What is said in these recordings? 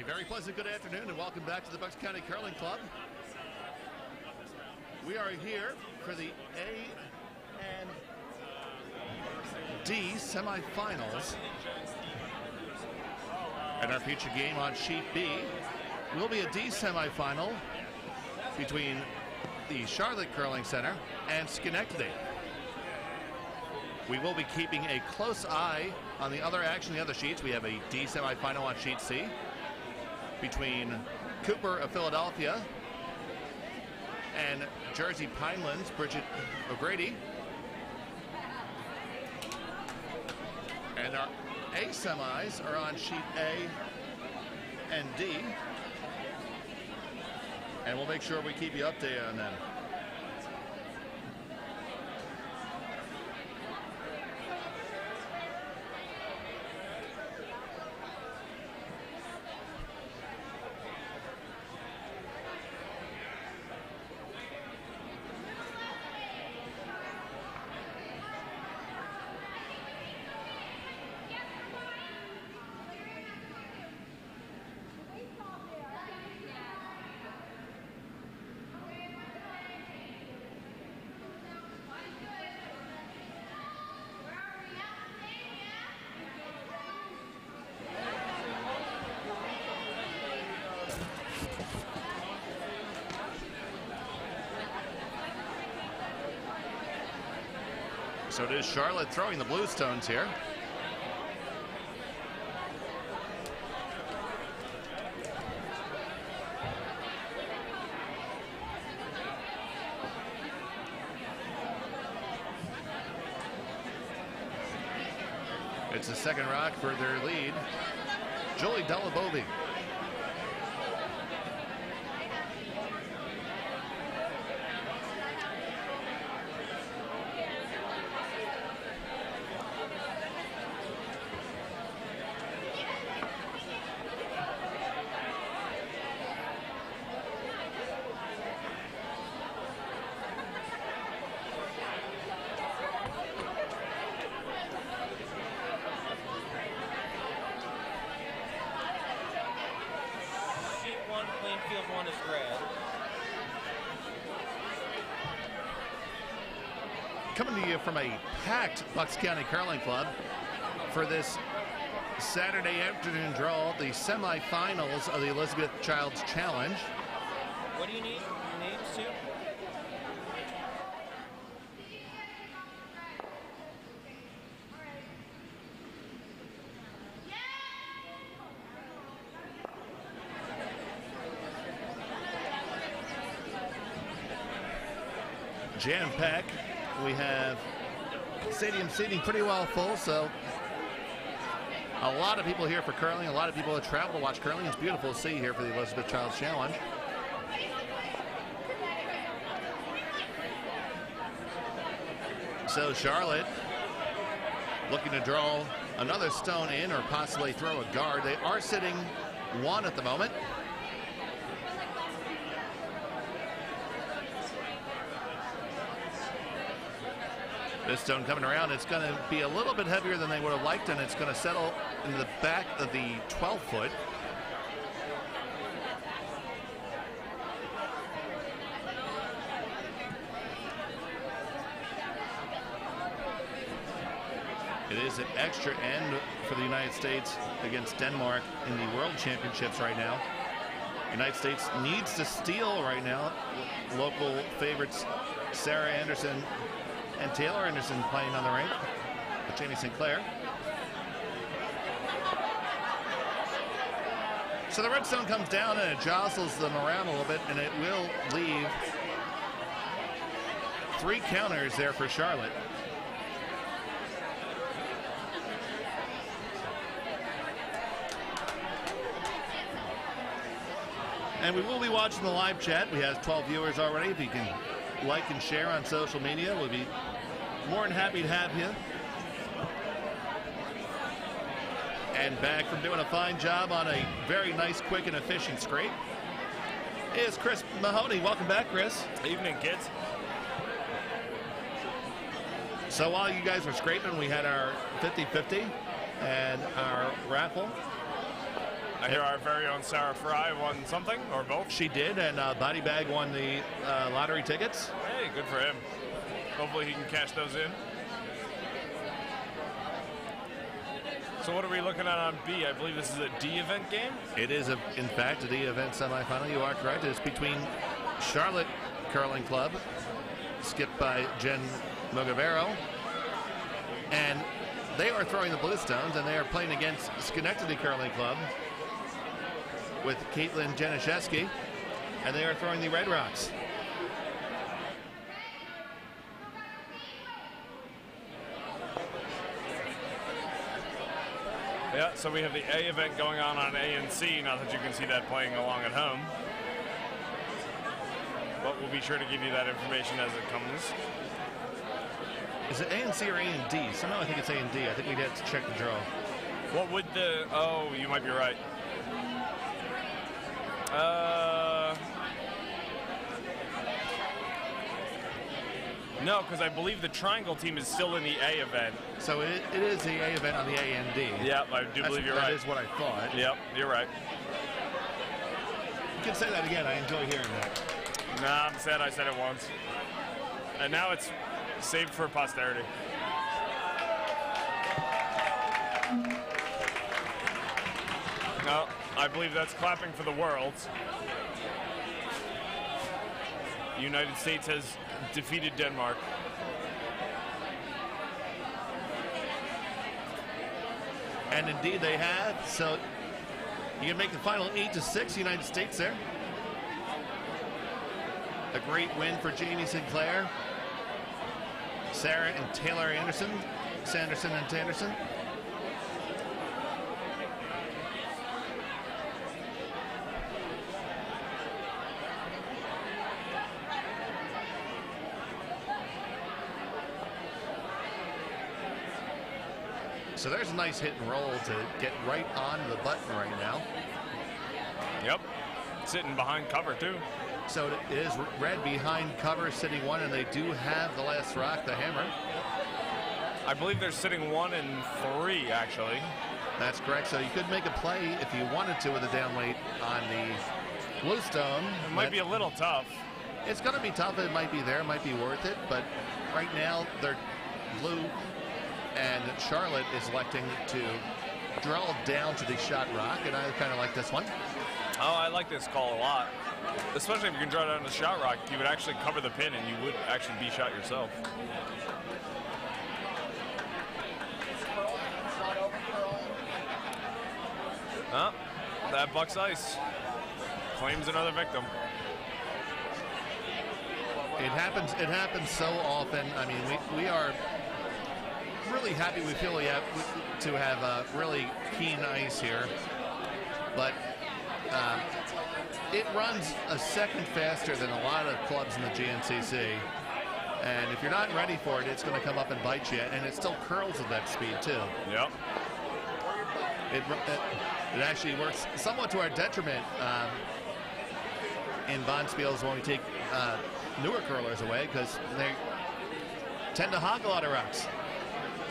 very pleasant good afternoon and welcome back to the Bucks County Curling Club. We are here for the A and D semifinals. And our featured game on sheet B will be a D semifinal between the Charlotte Curling Center and Schenectady. We will be keeping a close eye on the other action, the other sheets. We have a D semifinal on sheet C between Cooper of Philadelphia and Jersey Pinelands, Bridget O'Grady. And our A semis are on sheet A and D. And we'll make sure we keep you updated on them. So it is Charlotte throwing the Bluestones here. It's the second rock for their lead, Julie Delabovi. Field 1 is red. Coming to you from a packed Bucks County Curling Club for this Saturday afternoon draw, the semifinals of the Elizabeth Childs Challenge. What do you need? Your names too? Jam-packed. We have stadium seating pretty well full, so a lot of people here for curling, a lot of people that travel to watch curling. It's beautiful to see here for the Elizabeth Childs Challenge. So Charlotte looking to draw another stone in or possibly throw a guard. They are sitting one at the moment. This stone coming around, it's going to be a little bit heavier than they would have liked, and it's going to settle in the back of the 12-foot. It is an extra end for the United States against Denmark in the World Championships right now. The United States needs to steal right now. Local favorites Sarah Anderson and Taylor Anderson playing on the rink with Jamie Sinclair. So the red stone comes down and it jostles them around a little bit, and it will leave 3 counters there for Charlotte. And we will be watching the live chat. We have 12 viewers already. If you can like and share on social media, we'll be more than happy to have you. And back from doing a fine job on a very nice, quick, and efficient scrape is Chris Mahoney. Welcome back, Chris. Evening, kids. So while you guys were scraping, we had our 50-50 and our raffle. I hear our very own Sarah Fry won something, or both. She did, and Body Bag won the lottery tickets. Hey, good for him. Hopefully he can cash those in. So what are we looking at on B? I believe this is a D event game? It is, in fact, a D event semifinal. You are correct. It's between Charlotte Curling Club, skipped by Jen Mogavero, and they are throwing the Bluestones, and they are playing against Schenectady Curling Club with Caitlin Janiszewski, and they are throwing the Red Rocks. Yeah, so we have the A event going on A and C, not that you can see that playing along at home. But we'll be sure to give you that information as it comes. Is it A and C or A and D? Somehow I think it's A and D. I think we'd have to check the draw. What would the... Oh, you might be right. No, because I believe the Triangle team is still in the A event. So it is the A event on the A and D. Yep, I do believe you're right. That is what I thought. Yep, you're right. You can say that again. I enjoy hearing that. Nah, I'm sad I said it once. And now it's saved for posterity. No, I believe that's clapping for the world. The United States has defeated Denmark. And indeed they have. So you can make the final 8-6 United States there. A great win for Jamie Sinclair, Sarah and Taylor Anderson, Sanderson and Tanderson. So there's a nice hit and roll to get right on the button right now. Yep, sitting behind cover too. So it is red behind cover, sitting one, and they do have the last rock, the hammer. I believe they're sitting 1 and 3, actually. That's correct. So you could make a play if you wanted to with a down weight on the Bluestone. It might be a little tough. It's going to be tough. It might be there. It might be worth it. But right now, they're blue, and Charlotte is electing to draw down to the shot rock, and I kind of like this one. Oh, I like this call a lot. Especially if you can draw down the shot rock, you would actually cover the pin and you would actually be shot yourself. Oh, that Bucks Ice claims another victim. It happens so often. I mean, we are really happy we feel to have really keen ice here. But it runs a second faster than a lot of clubs in the GNCC. And if you're not ready for it, it's going to come up and bite you. And it still curls at that speed, too. Yep. It actually works somewhat to our detriment in Bonspiels when we take newer curlers away, because they tend to hog a lot of rocks.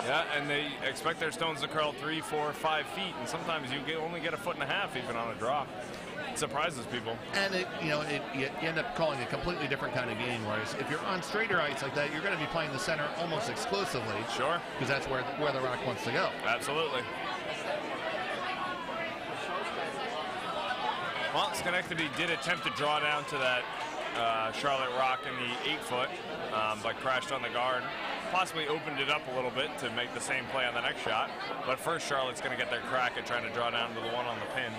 Yeah, and they expect their stones to curl 3, 4, 5 feet, and sometimes you only get 1.5 feet even on a draw. It surprises people. And you end up calling a completely different kind of game. Whereas if you're on straighter ice like that, you're going to be playing the center almost exclusively. Sure. Because that's where the rock wants to go. Absolutely. Well, Schenectady did attempt to draw down to that Charlotte rock in the 8-foot, but crashed on the guard. Possibly opened it up a little bit to make the same play on the next shot. But first, Charlotte's going to get their crack at trying to draw down to the one on the pin.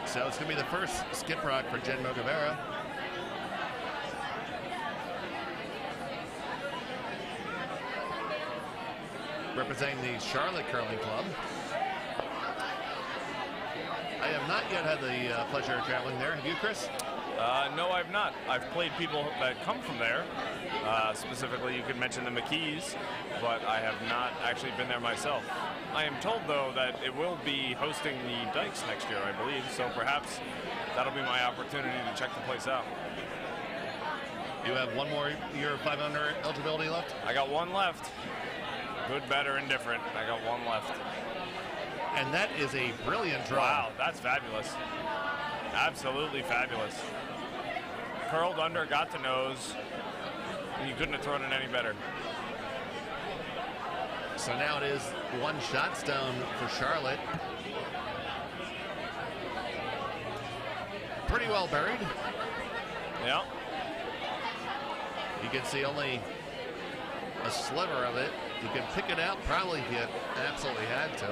So it's going to be the first skip rock for Jen Mogavera. Representing the Charlotte Curling Club. I have not yet had the pleasure of traveling there. Have you, Chris? No, I've not. I've played people that come from there. Specifically, you could mention the McKees, but I have not actually been there myself. I am told, though, that it will be hosting the Dykes next year, I believe, so perhaps that'll be my opportunity to check the place out. You have one more year of 500 eligibility left? I got one left. Good, better, indifferent. I got one left. And that is a brilliant draw. Wow, that's fabulous. Absolutely fabulous. Curled under, got to nose, and you couldn't have thrown it any better. So now it is one shot stone for Charlotte. Pretty well buried. Yeah. You can see only a sliver of it. You can pick it out probably if you absolutely had to.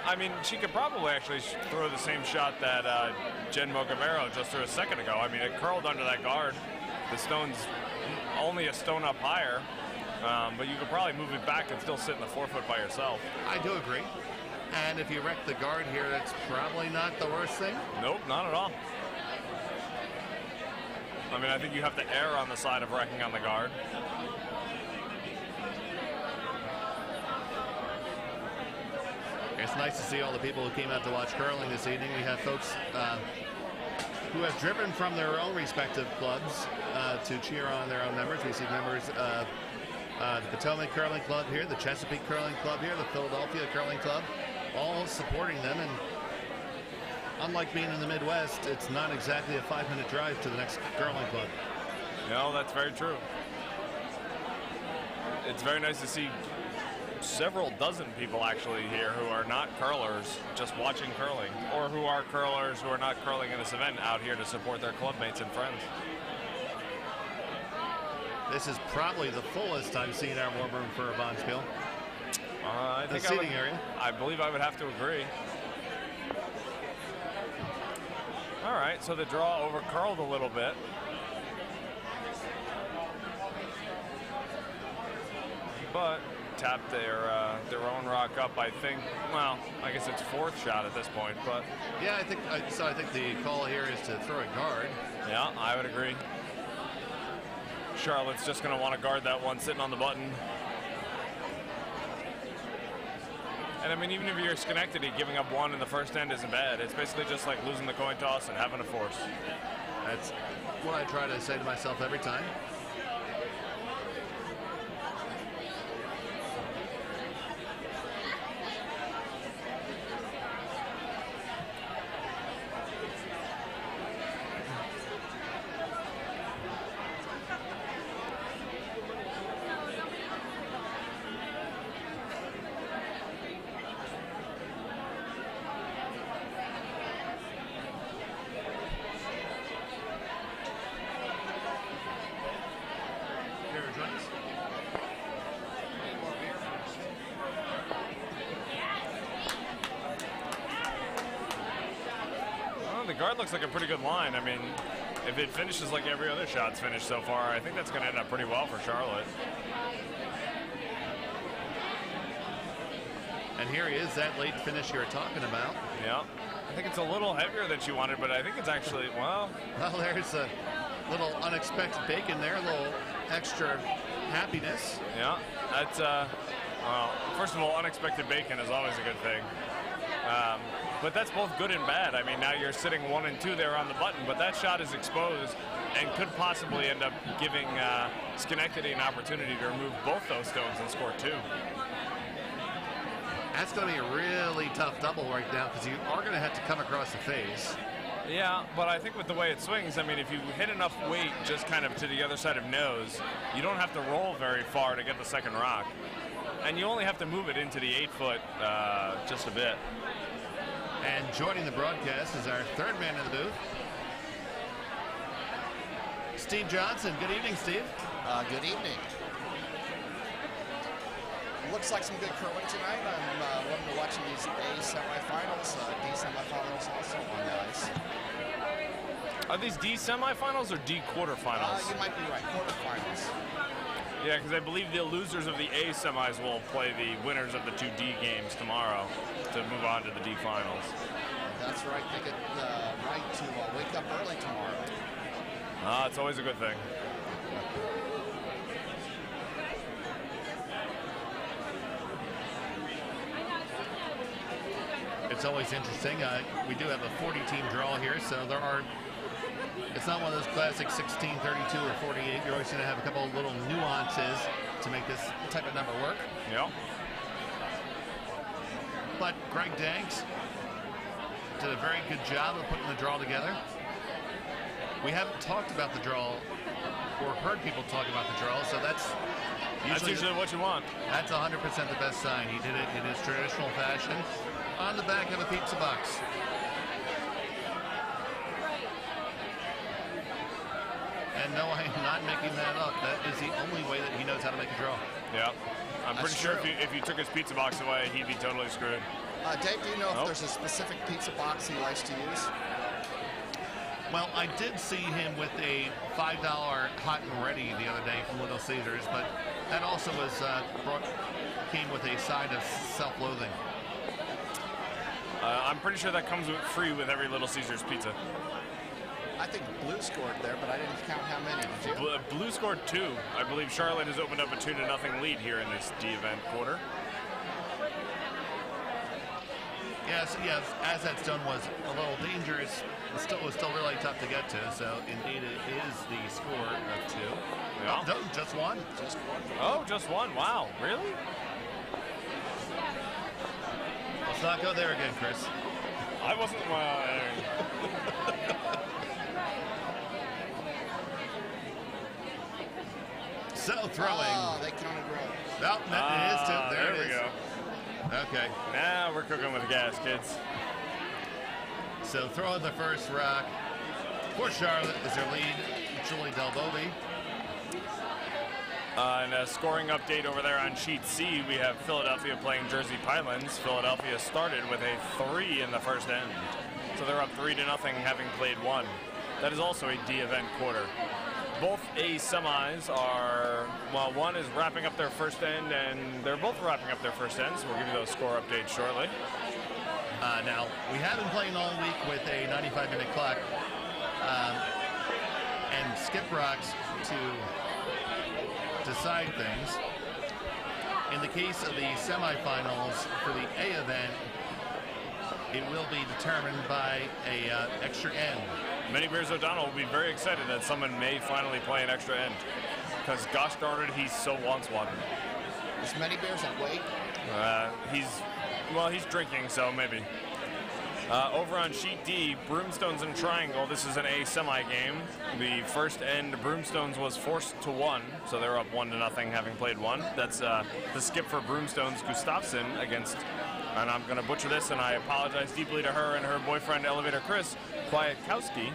I mean, she could probably actually throw the same shot that Jen Mogavero just threw a second ago. I mean, it curled under that guard. The stone's only a stone up higher, but you could probably move it back and still sit in the 4 foot by yourself. I do agree. And if you wreck the guard here, that's probably not the worst thing. Nope, not at all. I mean, I think you have to err on the side of wrecking on the guard. It's nice to see all the people who came out to watch curling this evening. We have folks who have driven from their own respective clubs to cheer on their own members. We see members of the Potomac Curling Club here, the Chesapeake Curling Club here, the Philadelphia Curling Club, all supporting them. And unlike being in the Midwest, it's not exactly a 5-minute drive to the next curling club. No, that's very true. It's very nice to see several dozen people actually here who are not curlers, just watching curling, or who are curlers who are not curling in this event out here to support their clubmates and friends. This is probably the fullest I've seen our warm room for a Bonskill. I think the seating area. I believe I would have to agree. All right, so the draw over curled a little bit. But tapped their own rock up, I think. Well, I guess it's 4th shot at this point, but yeah, I think so. I think the call here is to throw a guard. Yeah, I would agree. Charlotte's just going to want to guard that one sitting on the button. And I mean, even if you're Schenectady, giving up one in the first end isn't bad. It's basically just like losing the coin toss and having a force. That's what I try to say to myself every time. The guard looks like a pretty good line. I mean, if it finishes like every other shot's finished so far, I think that's going to end up pretty well for Charlotte. And here he is, that late finish you were talking about. Yeah. I think it's a little heavier than she wanted, but I think it's actually, well, there's a little unexpected bacon there, a little extra happiness. Yeah, that's, well, first of all, unexpected bacon is always a good thing. But that's both good and bad. I mean, now you're sitting 1 and 2 there on the button, but that shot is exposed and could possibly end up giving Schenectady an opportunity to remove both those stones and score 2. That's going to be a really tough double right now because you are going to have to come across the face. Yeah, but I think with the way it swings, I mean, if you hit enough weight just kind of to the other side of nose, you don't have to roll very far to get the second rock. And you only have to move it into the 8 foot just a bit. And joining the broadcast is our third man in the booth, Steve Johnson. Good evening, Steve. Good evening. Looks like some good curling tonight. I'm looking to watching these A semifinals, D semifinals also on the ice. Are these D semifinals or D quarterfinals? You might be right, quarterfinals. Yeah, because I believe the losers of the A semis will play the winners of the 2 D games tomorrow to move on to the D finals. That's right. They get right to wake up early tomorrow. It's always a good thing. It's always interesting. We do have a 40-team draw here, so it's not one of those classic 16, 32, or 48. You're always going to have a couple of little nuances to make this type of number work. Yeah. But Greg Danks did a very good job of putting the draw together. We haven't talked about the draw or heard people talk about the draw, so that's usually what you want. That's 100% the best sign. He did it in his traditional fashion on the back of a pizza box. And no, I am not making that up. That is the only way that he knows how to make a draw. Yeah. I'm That's pretty sure true. if you took his pizza box away, he'd be totally screwed. Dave, do you know if Nope. there's a specific pizza box he likes to use? Well, I did see him with a $5 hot and ready the other day from Little Caesars, but that also was came with a side of self-loathing. I'm pretty sure that comes free with every Little Caesars pizza. I think Blue scored there, but I didn't count how many. Did you? Blue scored 2. I believe Charlotte has opened up a 2-0 lead here in this D-event quarter. Yes, as that's done was a little dangerous. It was still really tough to get to, so indeed it is the score of 2. Yeah. No, just one. Just one. Oh, just one. Wow. Really? Let's not go there again, Chris. I wasn't. So throwing. Oh, they counted right. Oh, it is too. There we it is. go. Okay. Now we're cooking with gas, kids. So throwing the first rock for Charlotte is their lead, Julie Delbove. And a scoring update over there on sheet C, we have Philadelphia playing Jersey Pinelands. Philadelphia started with a 3 in the first end. So they're up 3-0, having played 1. That is also a D-event quarter. Both A semis are, well, one is wrapping up their first end, and they're both wrapping up their first end, so we'll give you those score updates shortly. Now, we have been playing all week with a 95-minute clock and skip rocks to decide things. In the case of the semifinals for the A event, it will be determined by a extra end. Many Bears O'Donnell will be very excited that someone may finally play an extra end, because gosh darn it, he so wants one. Is Many Bears awake? He's drinking, so maybe. Over on sheet D, Broomstones and Triangle. This is an A semi game. The first end, Broomstones was forced to 1, so they're up 1-0, having played 1. That's the skip for Broomstones Gustafsson against, and I'm going to butcher this, and I apologize deeply to her and her boyfriend, Elevator Chris, Kwiatkowski,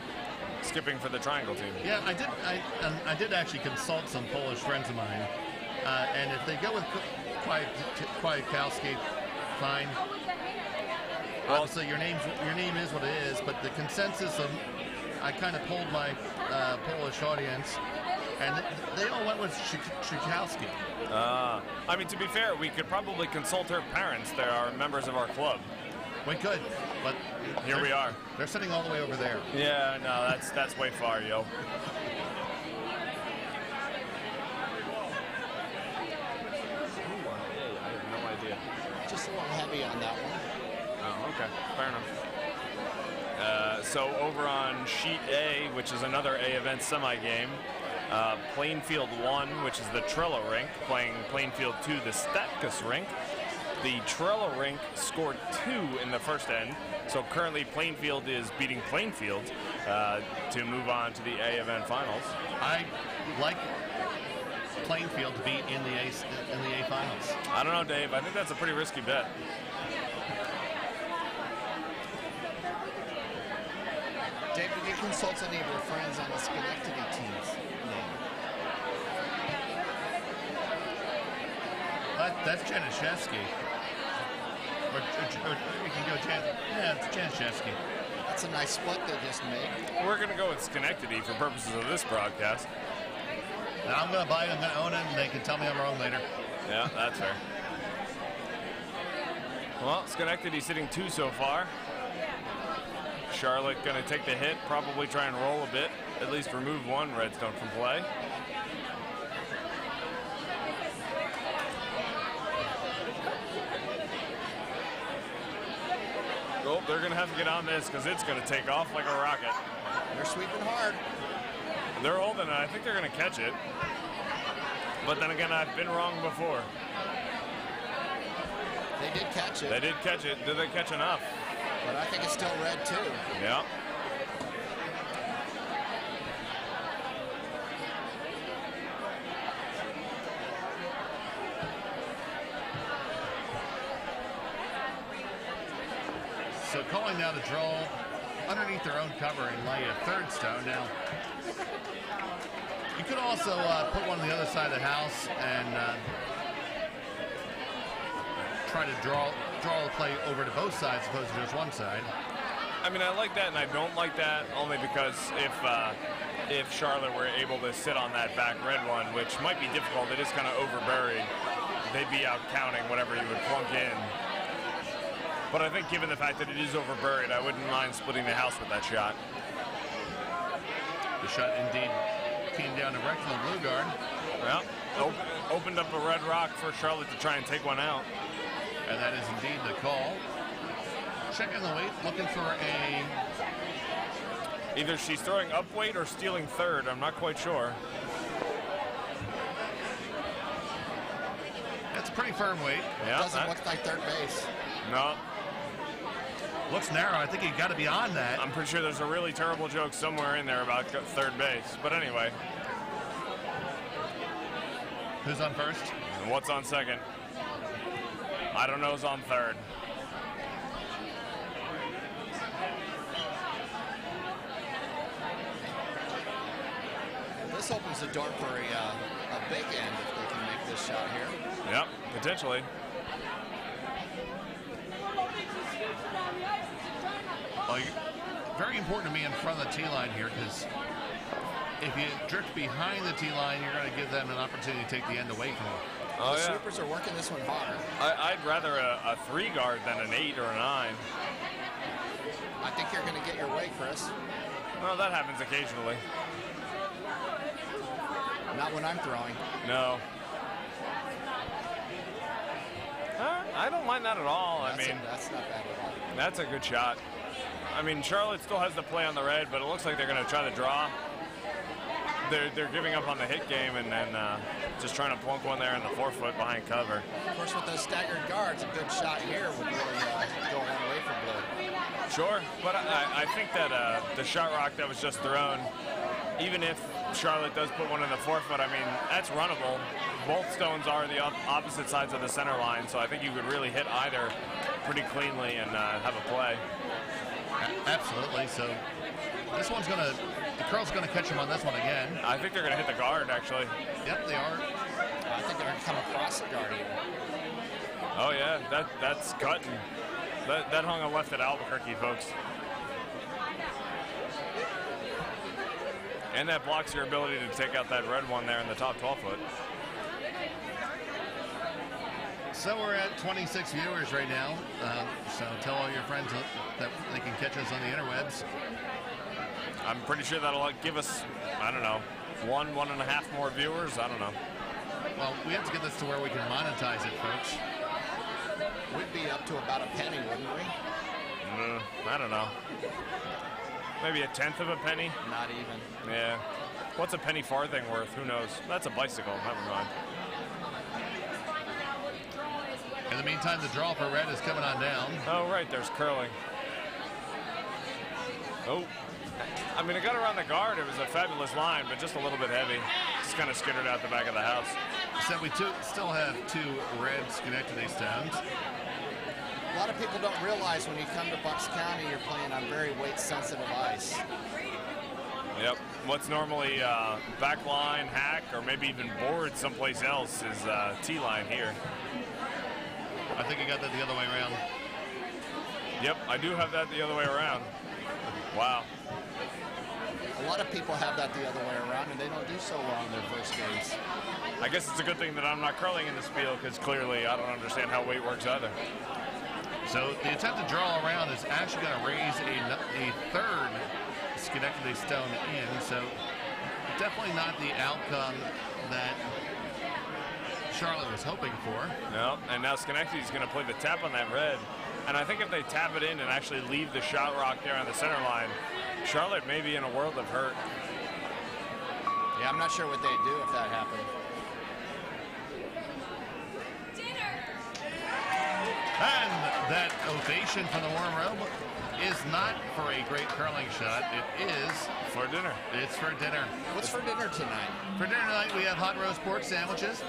skipping for the Triangle team. Yeah, I did actually consult some Polish friends of mine, and if they go with Kwiatkowski, fine. Well, obviously, your name is what it is, but the consensus of, I kind of polled my Polish audience, and they all went with Szykowski. I mean, to be fair, we could probably consult her parents. They are members of our club. We could, but Here we are. They're sitting all the way over there. Yeah, no, that's way far, yo. I have no idea. Just a little heavy on that one. Oh, okay. Fair enough. So over on sheet A, which is another A event semi-game, Plainfield 1, which is the Trello rink, playing Plainfield 2, the Statkus rink. The Trello rink scored 2 in the first end, so currently Plainfield is beating Plainfield to move on to the A event finals. I like Plainfield to be in the A finals. I don't know, Dave. I think that's a pretty risky bet. Dave, did you consult any of your friends on the Schenectady team's name? That's Januszewski. Or you can go it's Januszewski. That's a nice split they just made. We're going to go with Schenectady for purposes of this broadcast. Now I'm going to buy it, I'm going to own it, and they can tell me I'm wrong later. Yeah, that's fair. Well, Schenectady sitting 2 so far. Charlotte going to take the hit, probably try and roll a bit. at least remove one Redstone from play. Oh, they're going to have to get on this because it's going to take off like a rocket. They're sweeping hard. They're holding it. I think they're going to catch it. But then again, I've been wrong before. They did catch it. They did catch it. Did they catch enough? But I think it's still red, too. Yeah. So calling now to draw underneath their own cover and lay a third stone. Now, you could also put one on the other side of the house and try to draw the play over to both sides as opposed to just one side. I mean, I like that, and I don't like that only because if Charlotte were able to sit on that back red one, which might be difficult, it is kind of overburied, they'd be out counting whatever you would plunk in. But I think given the fact that it is overburied, I wouldn't mind splitting the house with that shot. The shot indeed came down direct from the blue guard. Yeah, opened up a red rock for Charlotte to try and take one out. And that is indeed the call. Checking the weight, looking for a... Either she's throwing up weight or stealing third. I'm not quite sure. That's a pretty firm weight. Yeah, Doesn't look like third base. No. Looks narrow. I think you got to be on that. I'm pretty sure there's a really terrible joke somewhere in there about third base. But anyway. Who's on first? And what's on second? I don't know who's on third. This opens the door for a big end if they can make this shot here. Yep, potentially. Well, very important to me in front of the tee line here, because if you drift behind the tee line, you're going to give them an opportunity to take the end away from them. Oh, The yeah. Supers are working this one hard. I'd rather a 3 guard than an 8 or a 9. I think you're going to get your way, Chris. Well, that happens occasionally. Not when I'm throwing. No. I don't mind that at all. That's not bad at all. That's a good shot. I mean, Charlotte still has the play on the red, but it looks like they're going to try to draw. They're giving up on the hit game and then just trying to plunk one there in the 4-foot behind cover. Of course, with those staggered guards, a good shot here would really go a long way for blue. Sure, but I think that the shot rock that was just thrown, even if Charlotte does put one in the 4-foot, I mean, that's runnable. Both stones are the opposite sides of the center line, so I think you could really hit either pretty cleanly and have a play. Absolutely. So this one's going to, the curl's going to catch him on this one again. I think they're going to hit the guard, actually. Yep, they are. I think they're going to come across the guard even. Oh, yeah, that's cutting. That hung a left at Albuquerque, folks. And that blocks your ability to take out that red one there in the top 12-foot. So we're at 26 viewers right now. So tell all your friends that they can catch us on the interwebs. I'm pretty sure that'll give us, I don't know, 1.5 more viewers. I don't know. Well, we have to get this to where we can monetize it, folks. We'd be up to about a penny, wouldn't we? I don't know. Maybe a tenth of a penny? Not even. Yeah. What's a penny farthing worth? Who knows? That's a bicycle. Never mind. In the meantime, the draw for red is coming on down. Oh, right. There's curling. Oh. I mean, it got around the guard. It was a fabulous line, but just a little bit heavy. Just kind of skittered out the back of the house. So we still have 2 red Schenectady stones. A lot of people don't realize when you come to Bucks County, you're playing on very weight-sensitive ice. Yep. What's normally back line, hack, or maybe even board someplace else is T-line here. I think you got that the other way around. Yep, I do have that the other way around. Wow. A lot of people have that the other way around, and they don't do so well in their first games. I guess it's a good thing that I'm not curling in this field because clearly I don't understand how weight works either. So the attempt to draw around is actually going to raise a third Schenectady Stone in, so definitely not the outcome that Charlotte was hoping for. No, and now Schenectady's going to play the tap on that red. And I think if they tap it in and actually leave the shot rock there on the center line, Charlotte may be in a world of hurt. Yeah, I'm not sure what they'd do if that happened. And that ovation from the warm room is not for a great curling shot. It is For dinner. It's for dinner. What's for dinner tonight? For dinner tonight, we have hot roast pork sandwiches.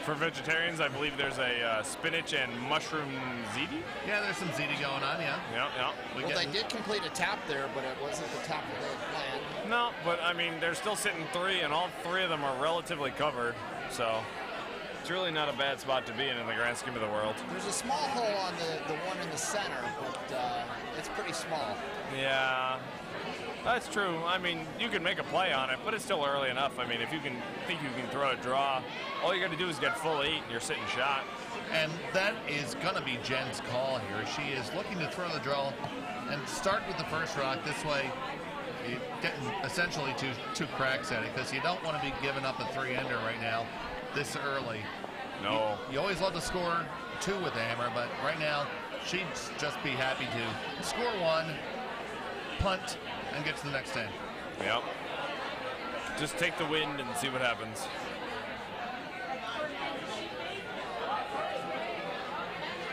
For vegetarians, I believe there's a spinach and mushroom ziti. Yeah, there's some ziti going on, yeah. Yeah. Well, they did complete a tap there, but it wasn't the tap that they had planned. No, but I mean, they're still sitting 3, and all 3 of them are relatively covered. So it's really not a bad spot to be in the grand scheme of the world. There's a small hole on the one in the center, but it's pretty small. Yeah, that's true. I mean, you can make a play on it, but it's still early enough. I mean, if you think you can throw a draw, all you got to do is get full 8 and you're sitting shot. And that is going to be Jen's call here. She is looking to throw the draw and start with the first rock. This way, you're getting essentially two cracks at it, because you don't want to be giving up a 3-ender right now this early. No. You always love to score 2 with the hammer, but right now, she'd just be happy to score 1, punt, and get to the next end. Yep. Just take the wind and see what happens.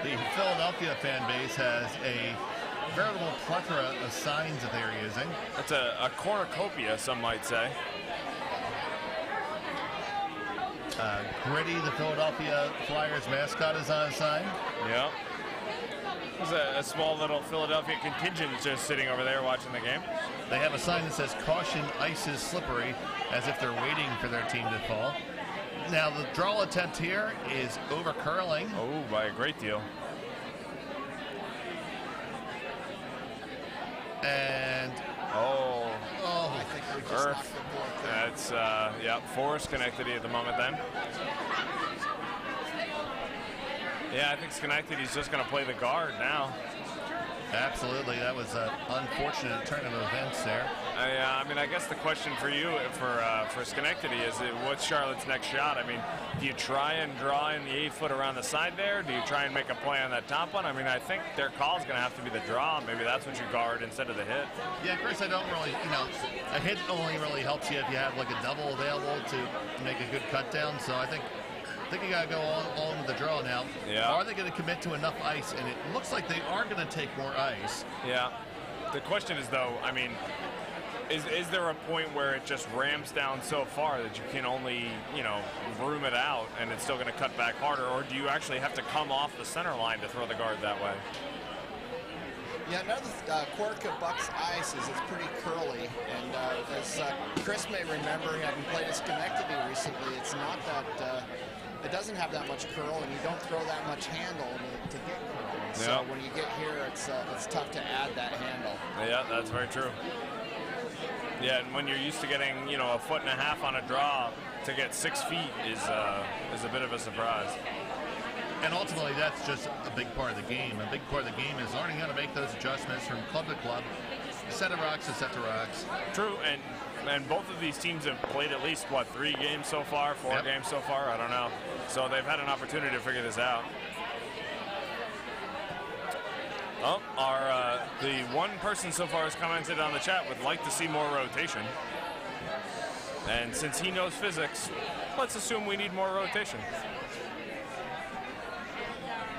The Philadelphia fan base has a veritable plethora of signs that they're using. It's a cornucopia, some might say. Gritty, the Philadelphia Flyers mascot, is on a sign. Yep. There's a small little Philadelphia contingent just sitting over there watching the game. They have a sign that says, "Caution, ice is slippery," as if they're waiting for their team to fall. Now, the draw attempt here is over curling. Oh, by a great deal. And I think we just Earth. knocked the board there. That's, yeah, for Schenectady at the moment then. Yeah, I think Schenectady's just going to play the guard now. absolutely, that was an unfortunate turn of events there. I mean, I guess the question for you, for Schenectady, is what's Charlotte's next shot? I mean, do you try and draw in the 8-foot around the side there? Do you try and make a play on that top one? I mean, I think their call is going to have to be the draw. Maybe that's what you guard instead of the hit. Yeah, Chris, I don't really, a hit only really helps you if you have like a double available to make a good cut down. So I think you got to go all in with the draw now. Yeah. Are they going to commit to enough ice? And it looks like they are going to take more ice. Yeah. The question is, though, I mean, is there a point where it just ramps down so far that you can only, room it out and it's still going to cut back harder? Or do you actually have to come off the center line to throw the guard that way? Yeah, another quirk of Buck's ice is it's pretty curly, and as Chris may remember, having played at Schenectady recently, it's not that, it doesn't have that much curl, and you don't throw that much handle to get curl. So Yeah. when you get here, it's tough to add that handle. Yeah, that's very true. Yeah, and when you're used to getting, 1.5 foot on a draw, to get 6 feet is a bit of a surprise. And ultimately, that's just a big part of the game. A big part of the game is learning how to make those adjustments from club to club, set of rocks to set of rocks. True, and both of these teams have played at least, 3 games so far, 4 Yep. games so far, I don't know. So they've had an opportunity to figure this out. Oh, the one person so far has commented on the chat would like to see more rotation. And since he knows physics, let's assume we need more rotation.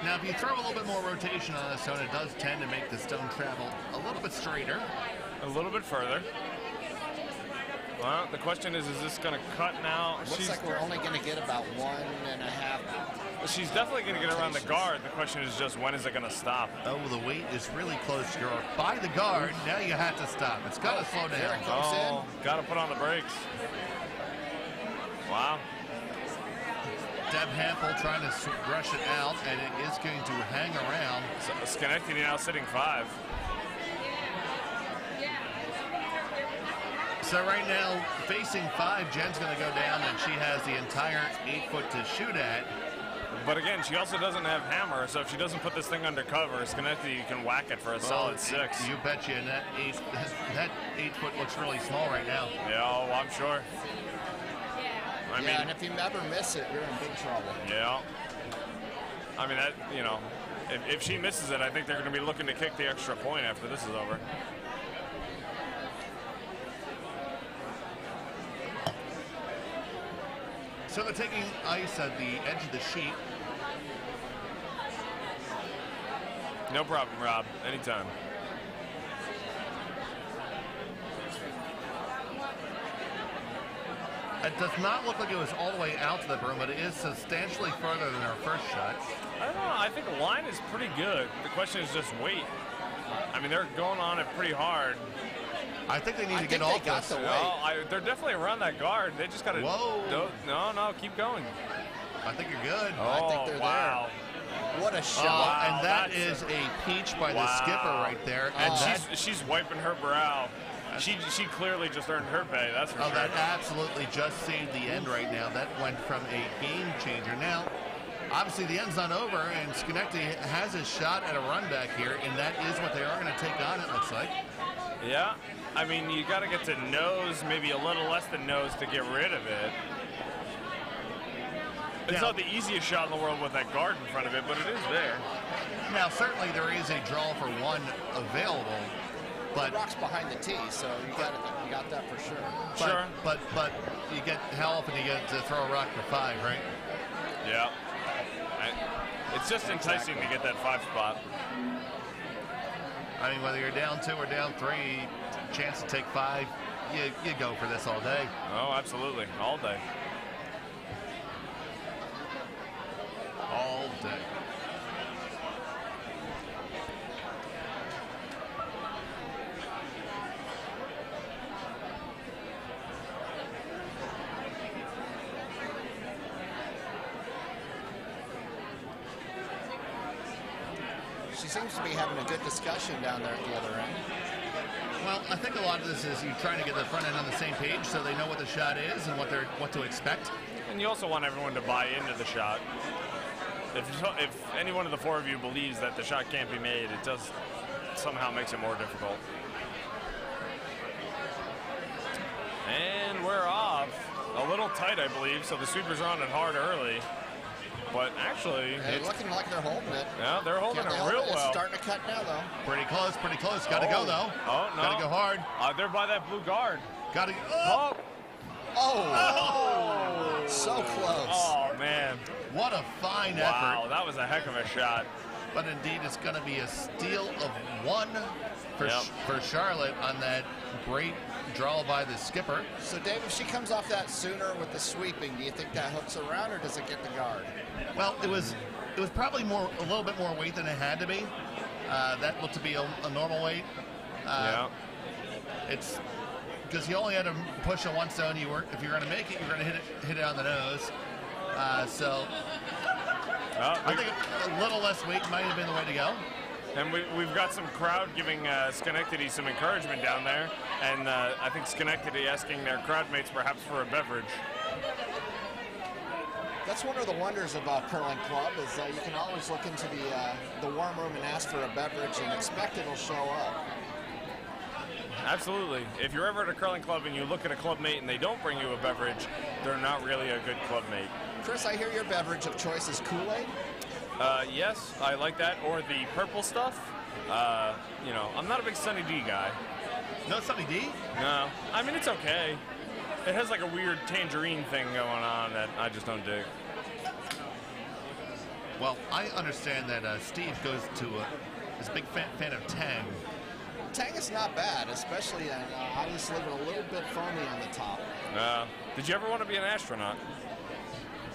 Now, if you throw a little bit more rotation on the stone, it does tend to make the stone travel a little bit straighter. A little bit further. Well, the question is this going to cut now? Looks like we're only going to get about 1.5. She's definitely going to get around the guard. The question is just when is it going to stop? Oh, the weight is really close. You're by the guard. Now you have to stop. It's got to slow There down. it comes Oh, got to put on the brakes. Wow. Deb Hampel trying to rush it out, and it is going to hang around. So Schenectady now sitting 5. So right now, facing 5, Jen's going to go down, and she has the entire 8 foot to shoot at. But again, she also doesn't have hammer, so if she doesn't put this thing under cover, Schenectady can whack it for a solid 6. You bet you, and that 8 foot looks really small right now. Yeah, oh, I'm sure. I mean, and if you never miss it, you're in big trouble. Yeah. I mean, that, you know, if she misses it, I think they're going to be looking to kick the extra point after this is over. So they're taking ice at the edge of the sheet. No problem, Rob. Anytime. It does not look like it was all the way out to the broom, but it is substantially further than our first shot. I don't know. I think the line is pretty good. The question is just weight. I mean, they're going on it pretty hard. I think they need to get off this. They're definitely around that guard. They just got to. Whoa. No, keep going. I think you're good. Oh, I think they're wow. there. What a shot. Wow, and that is a peach by the skipper right there. And she's wiping her brow. She clearly just earned her pay, that's for sure. That absolutely just saved the end right now. That went from a game changer. Now, obviously the end's not over, and Schenectady has a shot at a run back here, and that is what they are going to take on, it looks like. Yeah, I mean, you got to get to nose, maybe a little less than nose to get rid of it. It's not the easiest shot in the world with that guard in front of it, but it is there. Now, certainly there is a draw for 1 available. But the rock's behind the tee, so you got that for sure. Sure. But you get, how often do you get to throw a rock for 5, right? Yeah. It's just enticing to get that 5 spot. I mean, whether you're down 2 or down 3, chance to take 5, you go for this all day. Oh, absolutely, all day. All day. She seems to be having a good discussion down there at the other end. Well, I think a lot of this is you trying to get the front end on the same page so they know what the shot is and what to expect. And you also want everyone to buy into the shot. If any one of the 4 of you believes that the shot can't be made, it does somehow makes it more difficult. And we're off. A little tight, I believe, so the sweepers are on it hard early. But actually, it's looking like they're holding it. Yeah, they're holding it real well. It's starting to cut now, though. Pretty close. Got to go, though. Oh, no. Got to go hard. They're by that blue guard. Got to go. Oh. So close. Oh, man. What a fine effort. Wow, that was a heck of a shot. But indeed, it's going to be a steal of 1 for Charlotte on that great draw by the skipper. So, Dave, if she comes off that sooner with the sweeping, do you think that hooks around, or does it get the guard? Well, it was probably a little bit more weight than it had to be. That looked to be a normal weight. Yeah. It's because you only had to push a 1 stone. If you're going to make it, you're going to hit it on the nose. I think a little less weight might have been the way to go. And we've got some crowd giving Schenectady some encouragement down there. And I think Schenectady asking their crowd mates perhaps for a beverage. That's one of the wonders about Curling Club is you can always look into the warm room and ask for a beverage and expect it'll show up. Absolutely. If you're ever at a curling club and you look at a club mate and they don't bring you a beverage, they're not really a good club mate. Chris, I hear your beverage of choice is Kool-Aid? Yes, I like that. Or the purple stuff. You know, I'm not a big Sunny D guy. No Sunny D? No. I mean, it's okay. It has like a weird tangerine thing going on that I just don't dig. Well, I understand that Steve is a big fan of Tang. Tang is not bad, especially obviously with a little bit foamy on the top. Did you ever want to be an astronaut?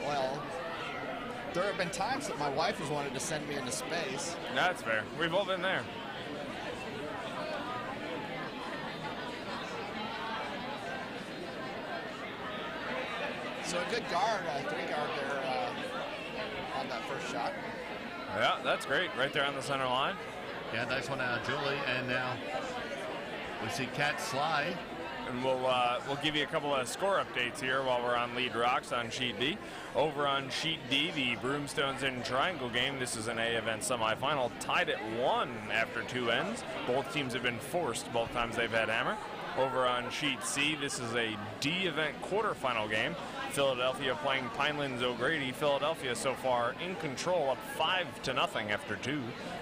Well, there have been times that my wife has wanted to send me into space. That's fair. We've all been there. So a good guard, 3-guard there on that first shot. Yeah, that's great. Right there on the center line. Yeah, nice one out of Julie. And now we see Kat Sly And we'll give you a couple of score updates here while we're on Lead Rocks on Sheet D. Over on Sheet D, the Broomstones and Triangle game. This is an A event semifinal, tied at 1 after 2 ends. Both teams have been forced both times they've had hammer. Over on Sheet C, this is a D event quarterfinal game. Philadelphia playing Pinelands O'Grady. Philadelphia so far in control, up 5-0 after 2.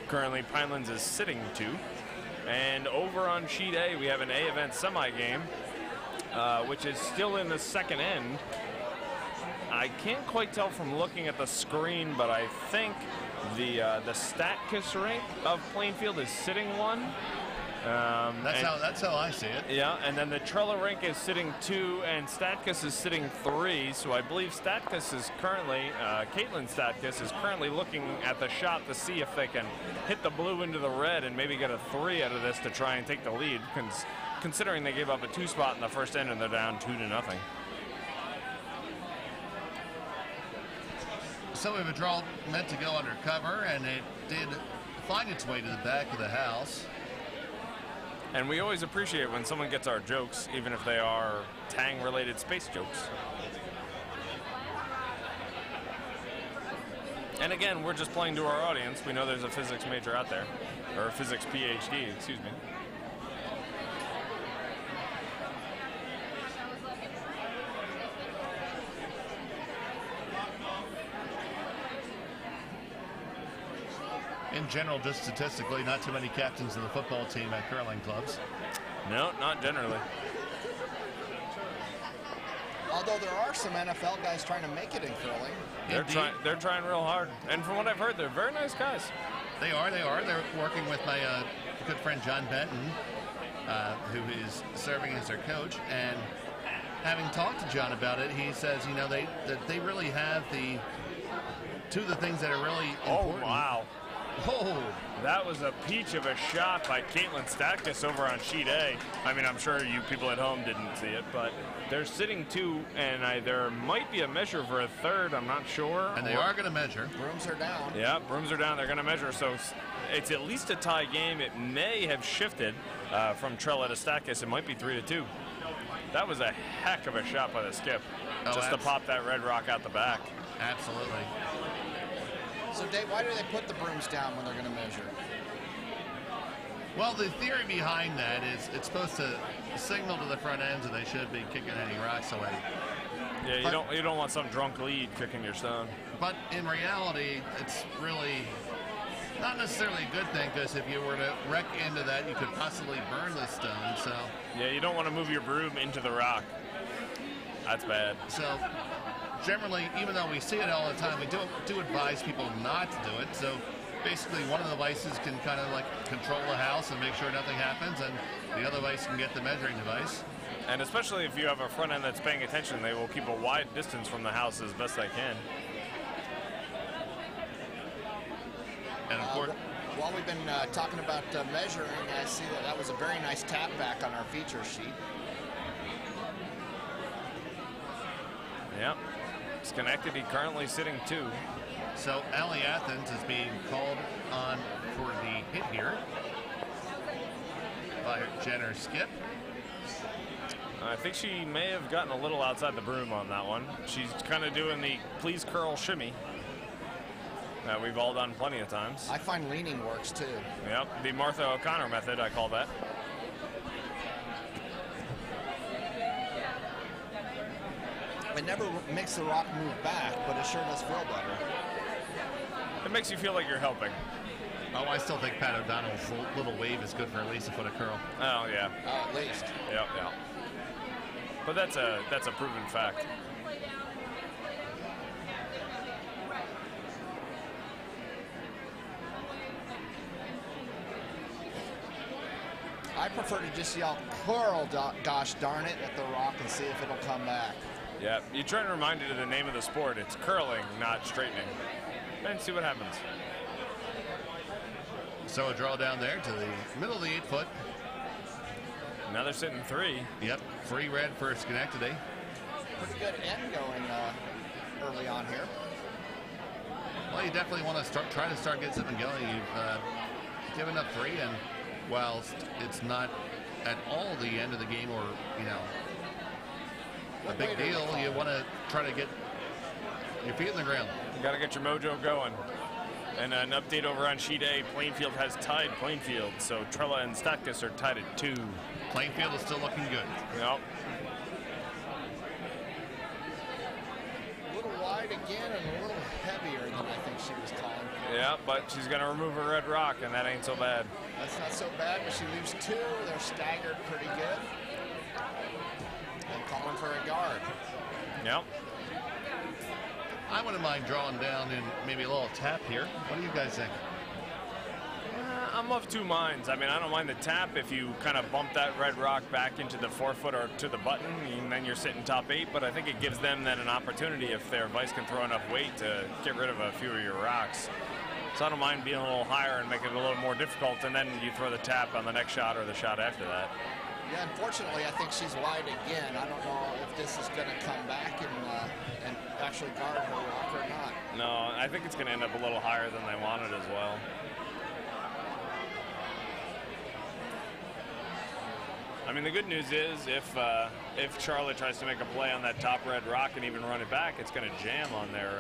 Currently, Pinelands is sitting 2. And over on Sheet A, we have an A event semi game, which is still in the second end. I can't quite tell from looking at the screen, but I think the Statkus rink of Plainfield is sitting 1. That's how I see it. Yeah, and then the Trella rink is sitting 2, and Statkus is sitting 3. So I believe Statkus is currently, Caitlin Statkus is currently looking at the shot to see if they can hit the blue into the red and maybe get a 3 out of this to try and take the lead, considering they gave up a 2 spot in the first end and they're down 2-0. So we have a draw meant to go under cover, and it did find its way to the back of the house. And we always appreciate when someone gets our jokes, even if they are Tang-related space jokes. And again, we're just playing to our audience. We know there's a physics major out there, or a physics PhD, excuse me. In general, just statistically, not too many captains of the football team at curling clubs. No, not generally. Although there are some NFL guys trying to make it in curling. They're trying real hard. And from what I've heard, they're very nice guys. They are. They're working with my good friend John Benton, who is serving as their coach. And having talked to John about it, he says, you know, that they really have two of the things that are really important. Oh, wow. Oh, that was a peach of a shot by Caitlin Statkus over on Sheet A. I mean, I'm sure you people at home didn't see it, but they're sitting 2, and there might be a measure for a 3rd. I'm not sure. And they are going to measure. Brooms are down. Yeah, brooms are down. They're going to measure. So it's at least a tie game. It may have shifted from Trella to Statkus. It might be 3-2. That was a heck of a shot by the skip, just to pop that red rock out the back. Absolutely. So, Dave, why do they put the brooms down when they're going to measure? Well, the theory behind that is it's supposed to signal to the front ends that they should be kicking any rocks away. Yeah, you don't want some drunk lead kicking your stone. But in reality, it's really not necessarily a good thing, because if you were to wreck into that, you could possibly burn the stone. So yeah, you don't want to move your broom into the rock. That's bad. So generally, even though we see it all the time, we do advise people not to do it. So basically, one of the devices can kind of like control the house and make sure nothing happens, and the other device can get the measuring device. And especially if you have a front end that's paying attention, they will keep a wide distance from the house as best they can. And of course, while we've been talking about measuring, I see that was a very nice tap back on our feature sheet. Yep. Schenectady currently sitting 2. So Allie Athens is being called on for the hit here by Jenner Skip. I think she may have gotten a little outside the broom on that one. She's kind of doing the please curl shimmy that we've all done plenty of times. I find leaning works too. Yep, the Martha O'Connor method, I call that. It never makes the rock move back, but it sure does feel better. It makes you feel like you're helping. Oh, I still think Pat O'Donnell's little wave is good for at least a foot of curl. Oh, yeah. At least. Yep, yeah. But that's a proven fact. I prefer to just yell, curl, gosh darn it, at the rock and see if it'll come back. Yeah, you try and remind it of the name of the sport. It's curling, not straightening. And see what happens. So a draw down there to the middle of the 8 foot. Now they're sitting 3. Yep, free red for Schenectady. Pretty good end going early on here. Well, you definitely want to try to start getting something going. You've given up 3, and whilst it's not at all the end of the game or, you know, a big Later in the deal. call. You want to try to get your feet in the ground. You got to get your mojo going. And an update over on sheet A, Plainfield has tied Plainfield, so Trella and Statkus are tied at 2. Plainfield is still looking good. Yep. A little wide again and a little heavier than I think she was calling. Yeah, but she's going to remove her red rock, and that ain't so bad. That's not so bad, but she leaves 2. They're staggered pretty good. And calling for a guard. Yep. I wouldn't mind drawing down and maybe a little tap here. What do you guys think? I'm of two minds. I mean, I don't mind the tap if you kind of bump that red rock back into the forefoot or to the button, and then you're sitting top 8. But I think it gives them then an opportunity if their vice can throw enough weight to get rid of a few of your rocks. So I don't mind being a little higher and making it a little more difficult, and then you throw the tap on the next shot or the shot after that. Yeah, unfortunately, I think she's wide again. I don't know if this is going to come back and actually guard her rock or not. No, I think it's going to end up a little higher than they wanted as well. I mean, the good news is if Charlotte tries to make a play on that top red rock and even run it back, it's going to jam on their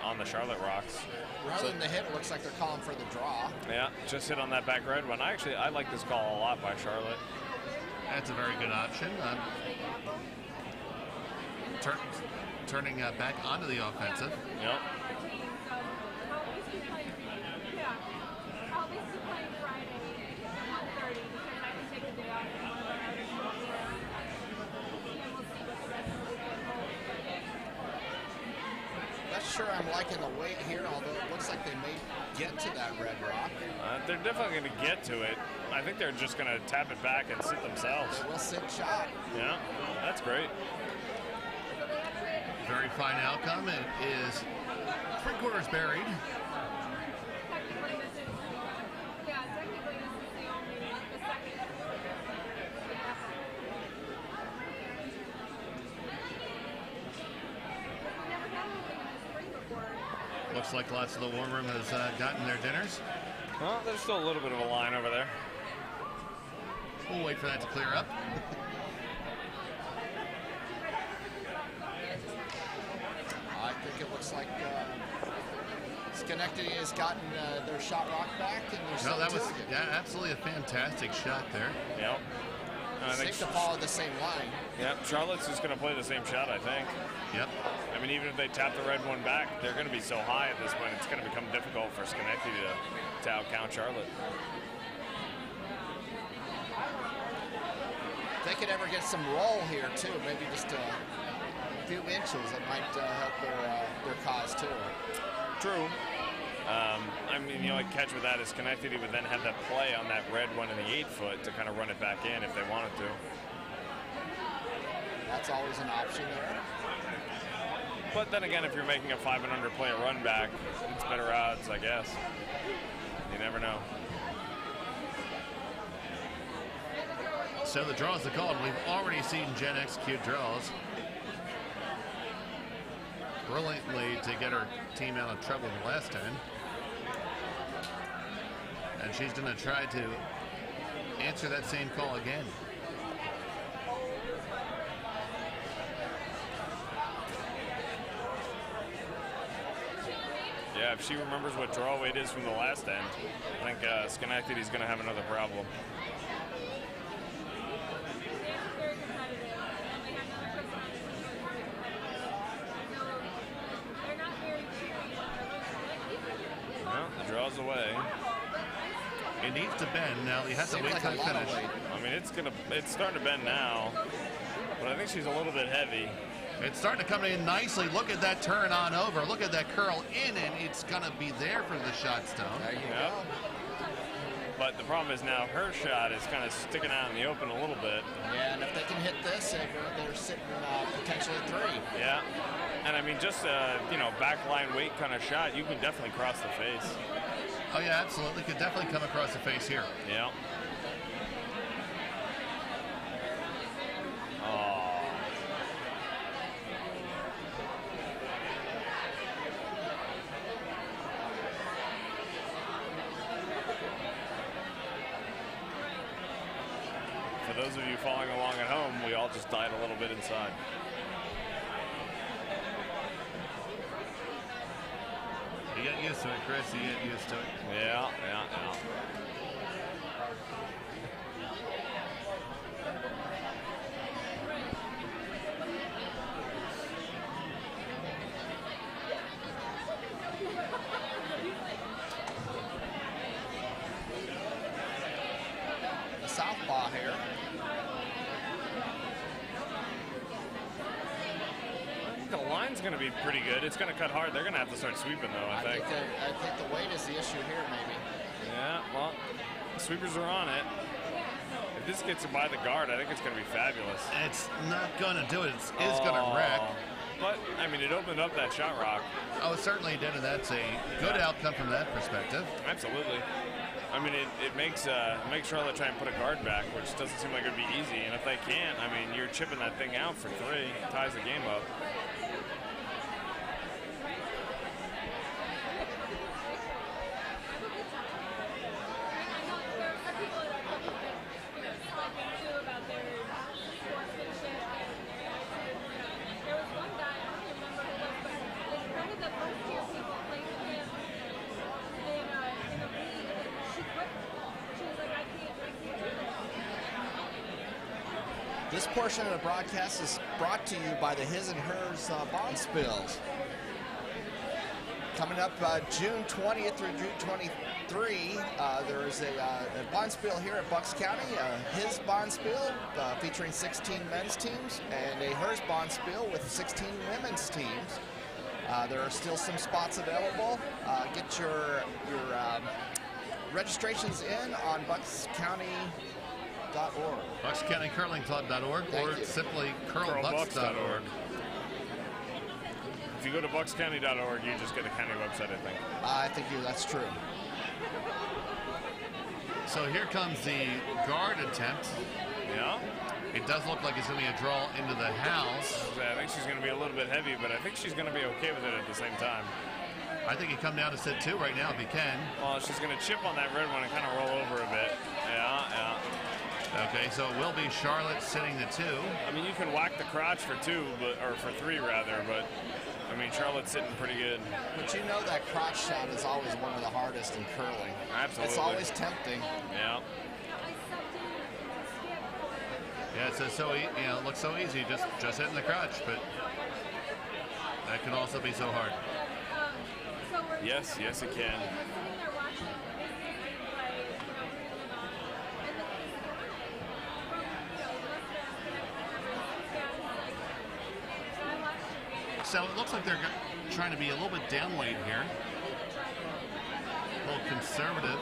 on the Charlotte rocks. Rather than the hit, it looks like they're calling for the draw. Yeah, just hit on that back red one. I like this call a lot by Charlotte. That's a very good option. Turning back onto the offensive. Yep. Not sure I'm liking the weight here, although it looks like they may get to that red rock. They're definitely going to get to it. I think they're just going to tap it back and sit themselves. They will sit shot. Yeah, that's great. Very fine outcome. It is 3/4 buried. Looks like lots of the war room has gotten their dinners. Well, there's still a little bit of a line over there. We'll wait for that to clear up. I think it looks like Schenectady has gotten their shot rock back, and they're No, that was again. absolutely a fantastic shot there. Yep. I think Safe to follow the same line. Yep, Charlotte's just going to play the same shot, I think. Yep. I mean, even if they tap the red one back, they're going to be so high at this point, it's going to become difficult for Schenectady to outcount Charlotte. If they could ever get some roll here, too, maybe just a few inches, it might help their cause, too. True. I mean, the only catch with that is Schenectady would then have that play on that red one in the 8-foot to kind of run it back in if they wanted to. That's always an option there. But then again, if you're making a 5 and under play a run back, it's better odds, I guess. You never know. So the draws are called. We've already seen Jen execute draws brilliantly to get her team out of trouble the last time. And she's going to try to answer that same call again. Yeah, if she remembers what draw weight is from the last end, I think Schenectady's going to have another problem. Well, the draw's away. It needs to bend. Now you have to Seems wait like till a it lot of finish. weight. I mean, it's starting to bend now, but I think she's a little bit heavy. It's starting to come in nicely. Look at that turn on over. Look at that curl in, and it's going to be there for the shot stone. There you Yep. go. But the problem is now her shot is kind of sticking out in the open a little bit. Yeah, and if they can hit this, they're sitting potentially 3. Yeah. And I mean, just you know, backline weight kind of shot, you can definitely cross the face. Oh, yeah, absolutely. Could definitely come across the face here. Yeah. Oh. For those of you following along at home, we all just died a little bit inside. You get used to it, Chris. You get used to it. Yeah. The southpaw here. The line's going to be pretty good. It's going to cut hard. They're going to have to start sweeping, though, I think. I think the weight is the issue here, maybe. Yeah, well, the sweepers are on it. If this gets it by the guard, I think it's going to be fabulous. It's not going to do it. It's going to wreck. But, I mean, it opened up that shot rock. Oh, it certainly did, and that's a good outcome from that perspective. Absolutely. I mean, it makes Charlotte try and put a guard back, which doesn't seem like it would be easy. And if they can't, I mean, you're chipping that thing out for 3, ties the game up. This portion of the broadcast is brought to you by the His and Hers Bond Spills. Coming up June 20th through June 23, there is a bond spill here at Bucks County, His Bond Spill featuring 16 men's teams, and a Hers Bond Spill with 16 women's teams. There are still some spots available. Get your registrations in on buckscounty.org. BucksCountyCurlingClub.org or simply curlbucks.org. If you go to buckscounty.org, you just get the county website, I think. I think that's true. So here comes the guard attempt. Yeah. It does look like it's going to be a draw into the house. I think she's going to be a little bit heavy, but I think she's going to be okay with it at the same time. I think he'd come down to set 2 right now if he can. Well, she's going to chip on that red one and kind of roll over a bit. Yeah. Okay, so it will be Charlotte sitting the 2. I mean, you can whack the crotch for 2, or for 3 rather, but I mean, Charlotte's sitting pretty good. But you know that crotch shot is always one of the hardest in curling. Absolutely. It's always tempting. Yeah. Yeah, it's it looks so easy, just hitting the crotch, but that can also be so hard. Yes, it can. So it looks like they're trying to be a little bit downweight here. A little conservative.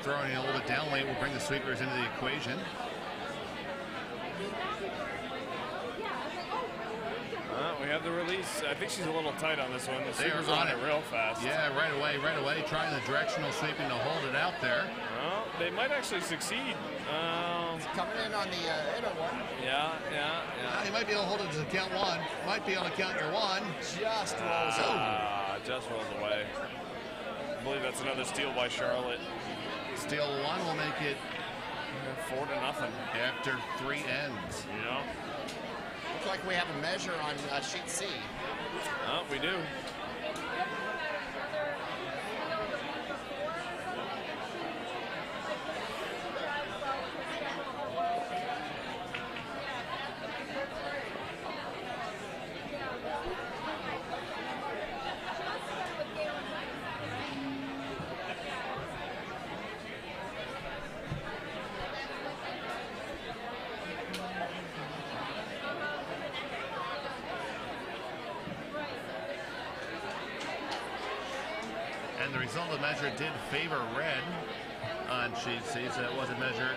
Throwing a little bit downweight will bring the sweepers into the equation. We have the release. I think she's a little tight on this one. The They are sweeper's on on it real fast. Yeah, right away. Trying the directional sweeping to hold it out there. Well, they might actually succeed. Coming in on the inner one. Yeah. He might be able to hold it to count 1. Might be able to count your 1. Just rolls over. Just rolls away. I believe that's another steal by Charlotte. Steal 1 will make it 4-0 after 3 ends. You know? Looks like we have a measure on sheet C. Oh, we do. And the result of the measure did favor red on sheet C, so that was a measure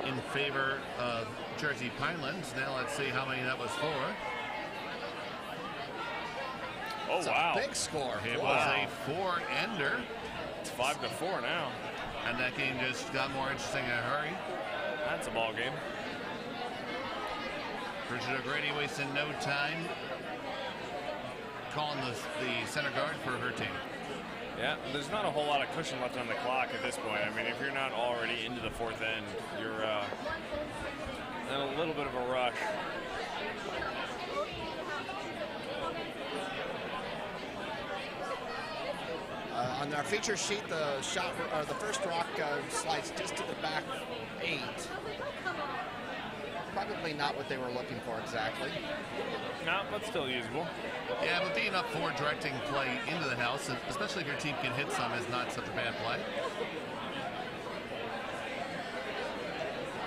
in favor of Jersey Pinelands. Now let's see how many that was for. Oh, wow. Big score. It was a 4-ender. It's 5-4 now. And that game just got more interesting in a hurry. That's a ball game. Bridget O'Grady wasting no time calling the center guard for her team. Yeah, there's not a whole lot of cushion left on the clock at this point. I mean, if you're not already into the fourth end, you're in a little bit of a rush. On our feature sheet, the shot or the first rock slides just to the back 8. Probably not what they were looking for exactly. No, but still usable. Yeah, but being up 4 directing play into the house, especially if your team can hit some, is not such a bad play.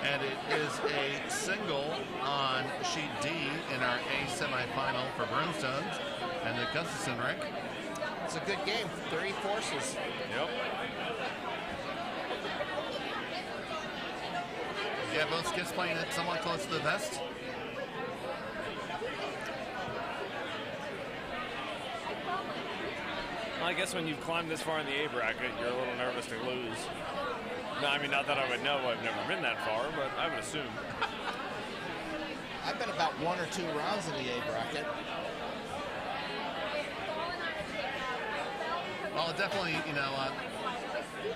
And it is a single on sheet D in our A semifinal for Broomstones and the Gustafson Rick. It's a good game. 3 forces. Yep. Yeah, both skips playing it somewhat close to the vest. Well, I guess when you've climbed this far in the A bracket, you're a little nervous to lose. No, I mean, not that I would know. I've never been that far, but I would assume. I've been about 1 or 2 rounds in the A bracket. Well, it definitely, you know,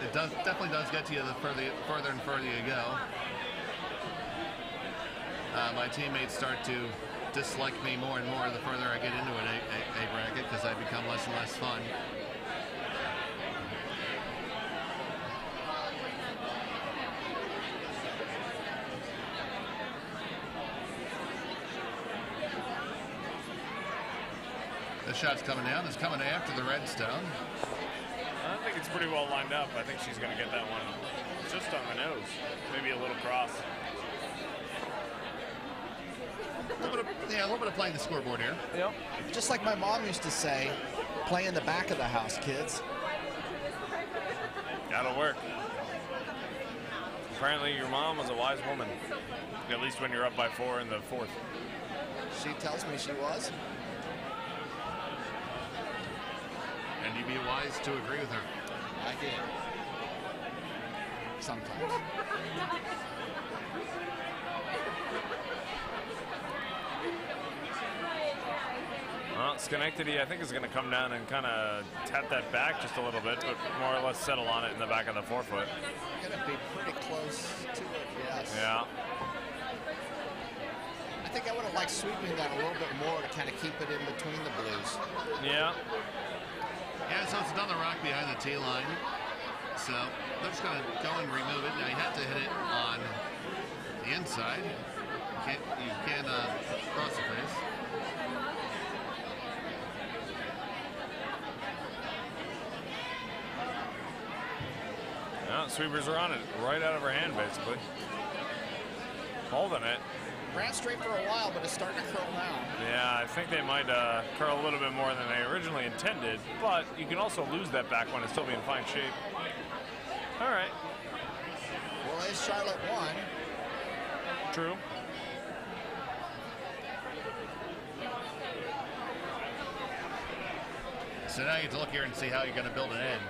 it definitely does get to you the further and further you go. My teammates start to dislike me more and more the further I get into an A bracket because I become less and less fun. The shot's coming down. It's coming after the Redstone. I think it's pretty well lined up. I think she's going to get that one just on the nose. Maybe a little cross. A little bit of playing the scoreboard here. Yep. Just like my mom used to say, play in the back of the house, kids. That'll work. Apparently your mom was a wise woman. At least when you're up by 4 in the 4th. She tells me she was. And you'd be wise to agree with her. I did. Sometimes. Well, Schenectady, I think, is going to come down and kind of tap that back just a little bit, but more or less settle on it in the back of the 4-foot. Going to be pretty close to it, yes. Yeah. I think I would have liked sweeping that a little bit more to kind of keep it in between the Blues. Yeah. Yeah, so it's another rock behind the tee line. So they're just going to go and remove it. Now you have to hit it on the inside. You can't cross the face. Yeah, sweepers are on it, right out of her hand, basically. Holding it. Ran straight for a while, but it's starting to curl now. Yeah, I think they might curl a little bit more than they originally intended, but you can also lose that back one and still be in fine shape. All right. Well, there's Charlotte 1. True. So now you get to look here and see how you're going to build an end.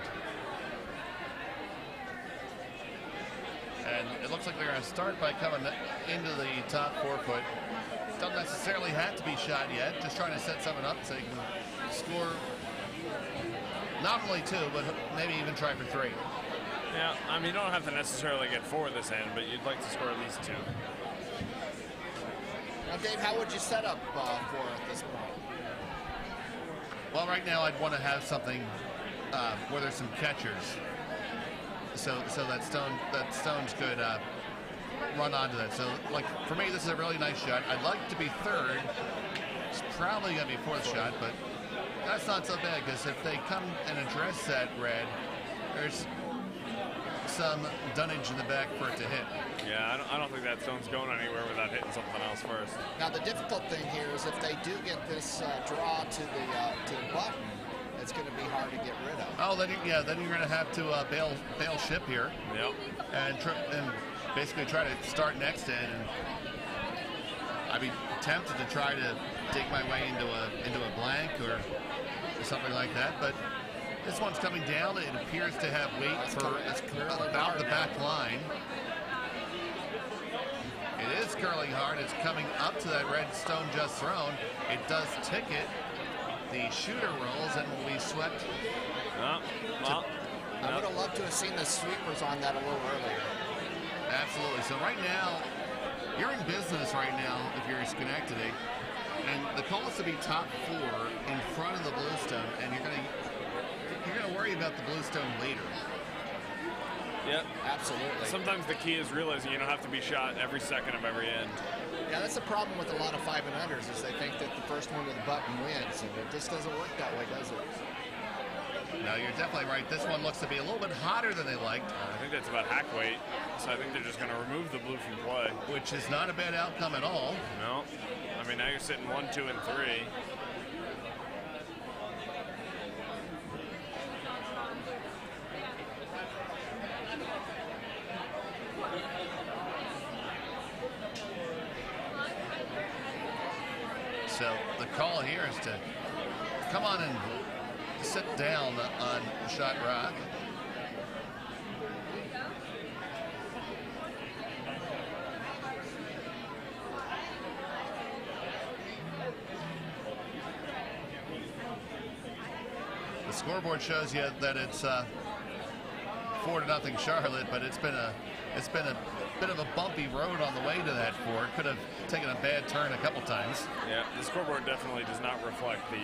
And it looks like they're going to start by coming into the top 4-foot. Doesn't necessarily have to be shot yet. Just trying to set something up so you can score not only 2, but maybe even try for 3. Yeah, I mean, you don't have to necessarily get 4 this end, but you'd like to score at least 2. Now, Dave, how would you set up for at this point? Well, right now I'd want to have something where there's some catchers. So that Stones could run onto that. So, like, for me, this is a really nice shot. I'd like to be 3rd. It's probably going to be 4th shot, but that's not so bad because if they come and address that red, there's some dunnage in the back for it to hit. Yeah, I don't think that stone's going anywhere without hitting something else first. Now, the difficult thing here is if they do get this draw to the button, it's going to be hard to get rid of. Oh, then you're going to have to bail ship here. Yep. And basically try to start next end. And I'd be tempted to try to dig my way into a blank or something like that, but this one's coming down. It appears to have weight for about the back line. is curling hard. It's coming up to that red stone just thrown. It does ticket. The shooter rolls and will be swept. Oh, well, I would have loved to have seen the sweepers on that a little earlier. Absolutely. So right now, you're in business right now if you're Schenectady. And the call is to be top 4 in front of the Bluestone, and you're gonna worry about the Bluestone later. yep. Absolutely. Sometimes the key is realizing you don't have to be shot every second of every end. Yeah, that's the problem with a lot of 5 and unders is they think that the first one to the button wins, and it just doesn't work that way, does it? No, you're definitely right. This one looks to be a little bit hotter than they liked, I think that's about hack weight, so I think they're just going to remove the blue from play. which is not a bad outcome at all. No, I mean now you're sitting 1, 2, and 3. So the call here is to come on and sit down on Shot Rock. The scoreboard shows you that it's 4-0 Charlotte, but it's been a bit of a bumpy road on the way to that 4. Could have taken a bad turn a couple times. Yeah, the scoreboard definitely does not reflect the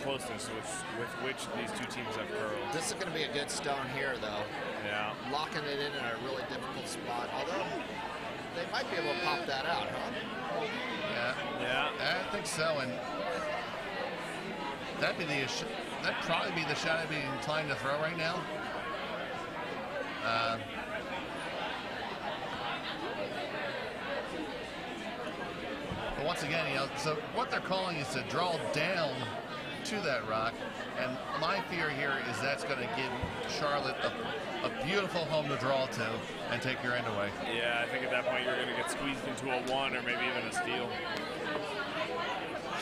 closeness with which these two teams have curled. This is going to be a good stone here, though. Yeah. Locking it in a really difficult spot. Although they might be able to pop that out, huh? Yeah. I think so, and that'd probably be the shot I'd be inclined to throw right now. But once again, so what they're calling is to draw down to that rock, and my fear here is that's going to give Charlotte a beautiful home to draw to and take your end away. Yeah, I think at that point you're going to get squeezed into a 1 or maybe even a steal.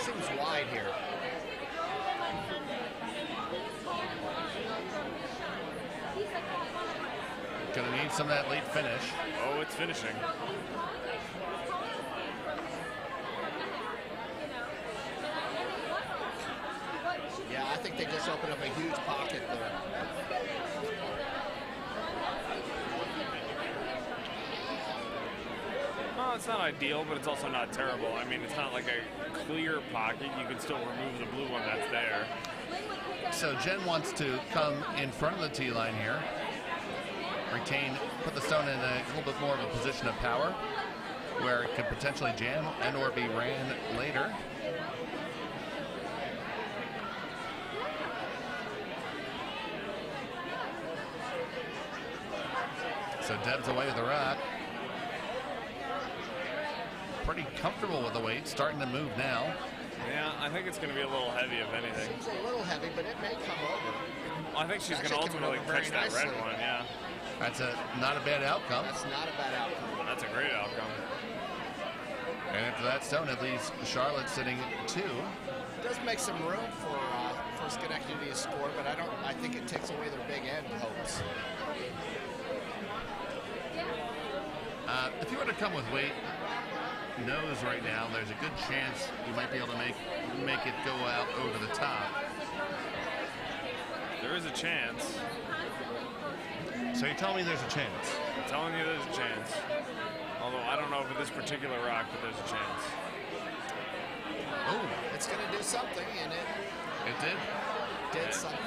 Seems wide here. Going to need some of that late finish. Oh, it's finishing. Yeah, I think they just opened up a huge pocket there. Well, it's not ideal, but it's also not terrible. I mean, it's not like a clear pocket. You can still remove the blue one that's there. So Jen wants to come in front of the tee line here. Put the stone in a little bit more of a position of power where it could potentially jam and or be ran later. So Deb's away with the rock. Pretty comfortable with the weight, starting to move now. Yeah, I think it's going to be a little heavy, if anything. Seems a little heavy, but it may come over. I think she's going to ultimately catch that red one, yeah. That's not a bad outcome. That's not a bad outcome. That's a great outcome. And after that stone, it leaves Charlotte sitting 2. It does make some room for Schenectady to score, but I think it takes away their big end hopes. If you were to come with weight nose right now, there's a good chance you might be able to make it go out over the top. There is a chance. So you're telling me there's a chance? I'm telling you there's a chance. Although I don't know for this particular rock, but there's a chance. Oh, It's going to do something, and it did. did something.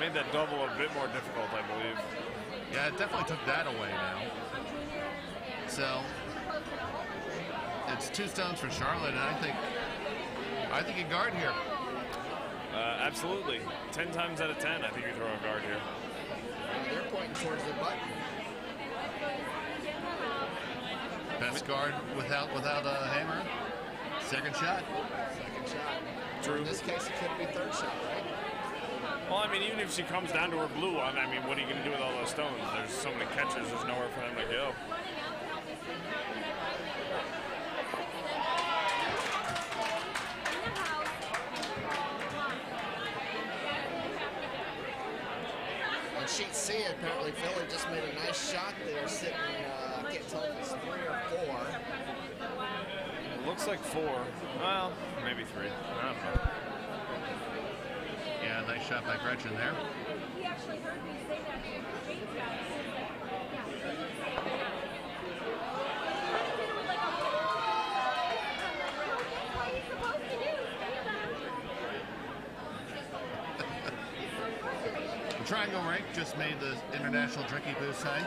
Made that double a bit more difficult, I believe. Yeah, it definitely took that away now. So it's 2 stones for Charlotte, and I think you guard here. Absolutely. 10 times out of 10, I think you throw a guard here. They're pointing towards the button. Best guard without a hammer. Second shot. Second shot. True. In this case, it could be third shot, right? Well, I mean, even if she comes down to her blue one, I mean, what are you going to do with all those stones? There's so many catchers, there's nowhere for them to go. And sheet C, apparently Philly just made a nice shot there, sitting, I can't tell if it's 3 or 4. It looks like 4. Well, maybe 3. I don't know. Yeah, nice shot by Gretchen there. He actually heard me say that to James guy. The Triangle Rink just made the International Drinky Boo sign.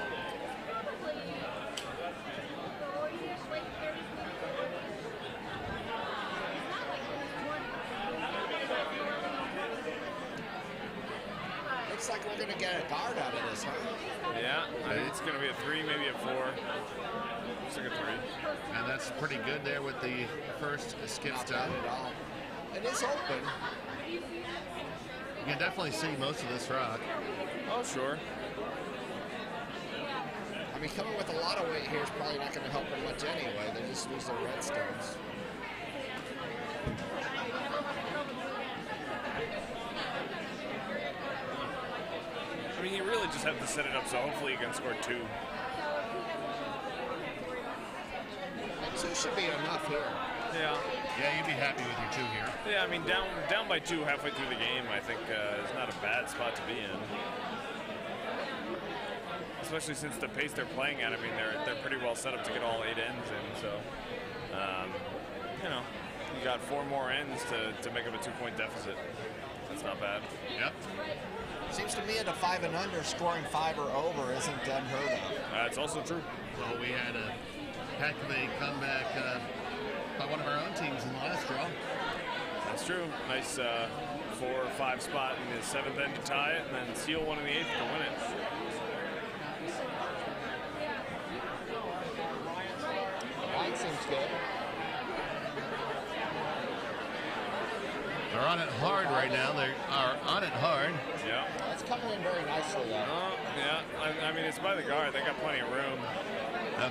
Looks like we're going to get a guard out of this, huh? Yeah, I think it's going to be a 3, maybe a 4. Looks like a 3. And that's pretty good there with the first skip Not stone. bad at all. It is open. You can definitely see most of this rock. Oh, sure. I mean, coming with a lot of weight here is probably not going to help them much anyway. They just lose their red stones. I mean, you really just have to set it up so hopefully you can score 2. And 2 should be enough here. Yeah. Yeah, you'd be happy with your 2 here. Yeah, I mean, down by 2 halfway through the game, I think is not a bad spot to be in. Especially since the pace they're playing at. I mean, they're pretty well set up to get all 8 ends in. So, you know, you got 4 more ends to make up a 2-point deficit. That's not bad. Yep. Seems to me at a 5 and under, scoring 5 or over isn't unheard of. That's also true. Well, we had a heck of a comeback by one of our own teams in the last draw. That's true. Nice 4 or 5 spot in the 7th end to tie it, and then seal one in the 8th to win it. Line seems good. They're on it hard right now. They are on it hard. Yeah. That's coming in very nicely, though. Yeah. I mean, it's by the guard. They got plenty of room.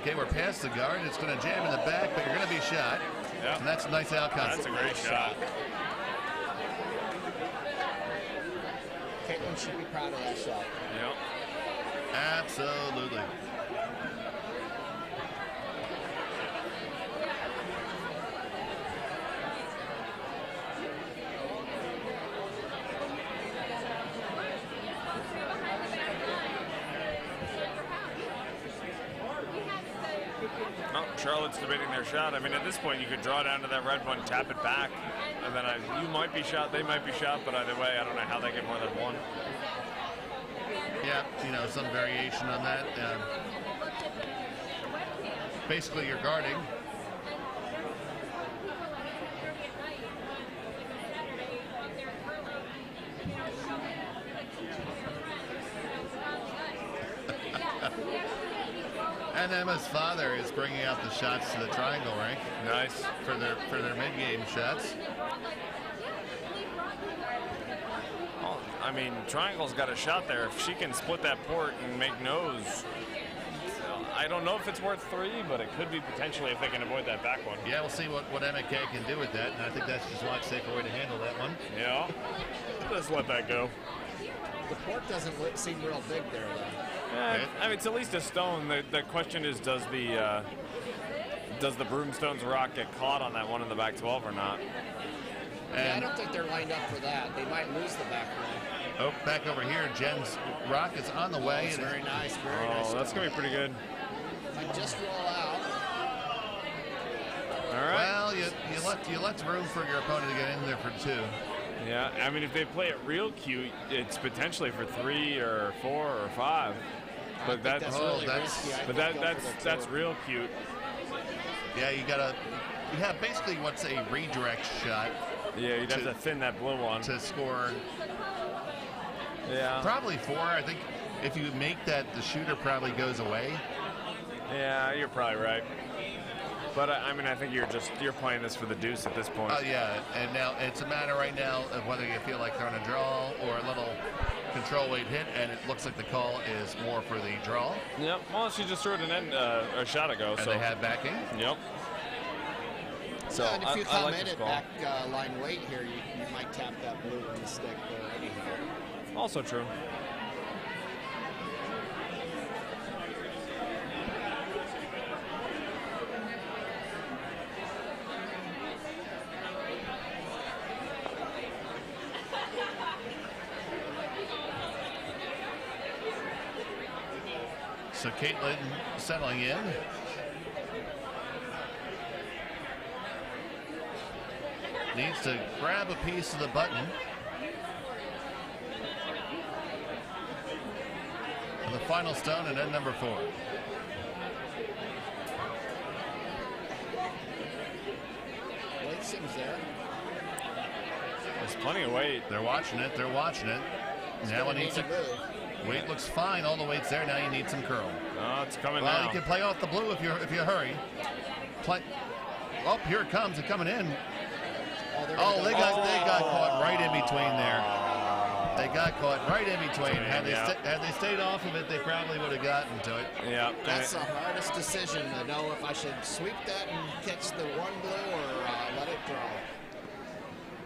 Okay, we're past the guard. It's going to jam in the back, but you're going to be shot. Yeah. And that's a nice outcome. That's a great shot. Caitlin should be proud of that shot. Yep. Absolutely. Oh, Charlotte's debating their shot. I mean, at this point, you could draw down to that red one, tap it back, and then you might be shot, they might be shot, but either way, I don't know how they get more than 1. Yeah, you know, some variation on that. Basically, you're guarding. And Emma's father is bringing out the shots to the Triangle Rink. Nice. For their mid-game shots. Well, I mean, Triangle's got a shot there. If she can split that port and make nose, I don't know if it's worth 3, but it could be potentially if they can avoid that back one. Yeah, we'll see what Emma Kay can do with that, and I think that's just a lot safer way to handle that one. Yeah. Just let that go. The port doesn't seem real big there, though. Yeah, I mean, it's at least a stone. The question is, does the Broomstones rock get caught on that one in the back 12 or not? Yeah, I don't think they're lined up for that. They might lose the back one. Oh, back over here, Jen's rock is on the way. It's very nice, very nice. Oh, that's going to be pretty good. Might just roll out. All right. Well, you left room for your opponent to get in there for 2. Yeah, I mean, if they play it real cute, it's potentially for 3 or 4 or 5. But that's really risky. that's real cute. Yeah, you have basically what's a redirect shot. Yeah, you'd have to thin that blue one to score. Yeah, probably 4. I think if you make that, the shooter probably goes away. Yeah, you're probably right. But I mean, I think you're playing this for the deuce at this point. Oh yeah, and now it's a matter right now of whether you feel like they're on a draw or a little control weight hit, and it looks like the call is more for the draw. Yep. Well, she just threw it a shot ago. And so they have backing. Yep. So and if you come like in at back line weight here, you might tap that blue mistake there anyhow. Also true. So Caitlin settling in. Needs to grab a piece of the button. And the final stone and end number 4. Weight seems there. There's plenty of weight. They're watching it. They're watching it. Now it needs to move. weight looks fine. All the weight's there. Now you need some curl. Oh, it's coming Well, now. you can play off the blue if you hurry. Play. Oh, here it comes. It's coming in. Oh, they got caught right in between there. They got caught right in between. Had they stayed off of it, they probably would have gotten to it. Yeah. That's the hardest decision to know if I should sweep that and catch the one blue or let it draw.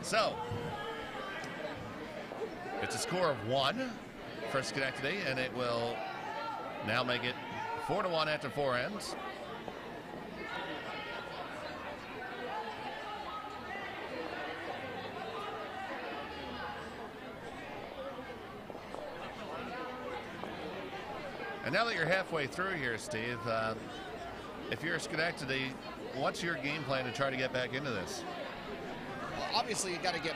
So, it's a score of 1 for Schenectady, and it will now make it 4-1 after 4 ends. And now that you're halfway through here, Steve, if you're Schenectady, what's your game plan to try to get back into this? Well, obviously, you got to get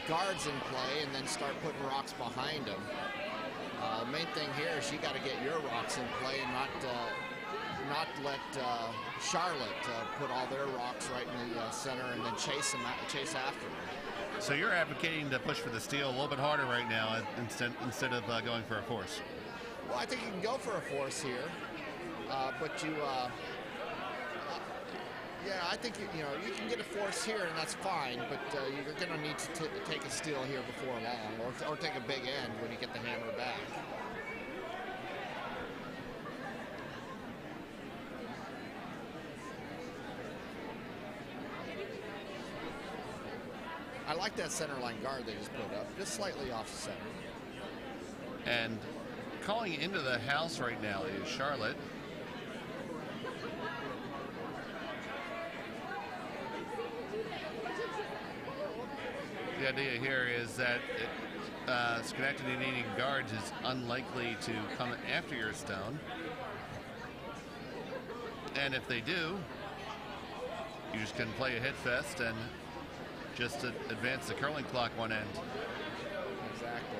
guards in play and then start putting rocks behind them. Main thing here is you got to get your rocks in play and not let Charlotte put all their rocks right in the center and then chase after them. So you're advocating to push for the steal a little bit harder right now instead of going for a force. Well, I think you can go for a force here, but you, yeah, I think you can get a force here and that's fine, but you're going to need to take a steal here before long, or take a big end when you get the hammer back. I like that center line guard they just put up, just slightly off the center. And calling into the house right now is Charlotte. The idea here is that Schenectady needing guards is unlikely to come after your stone. And if they do, you just can play a hit fest and just advance the curling clock one end. Exactly.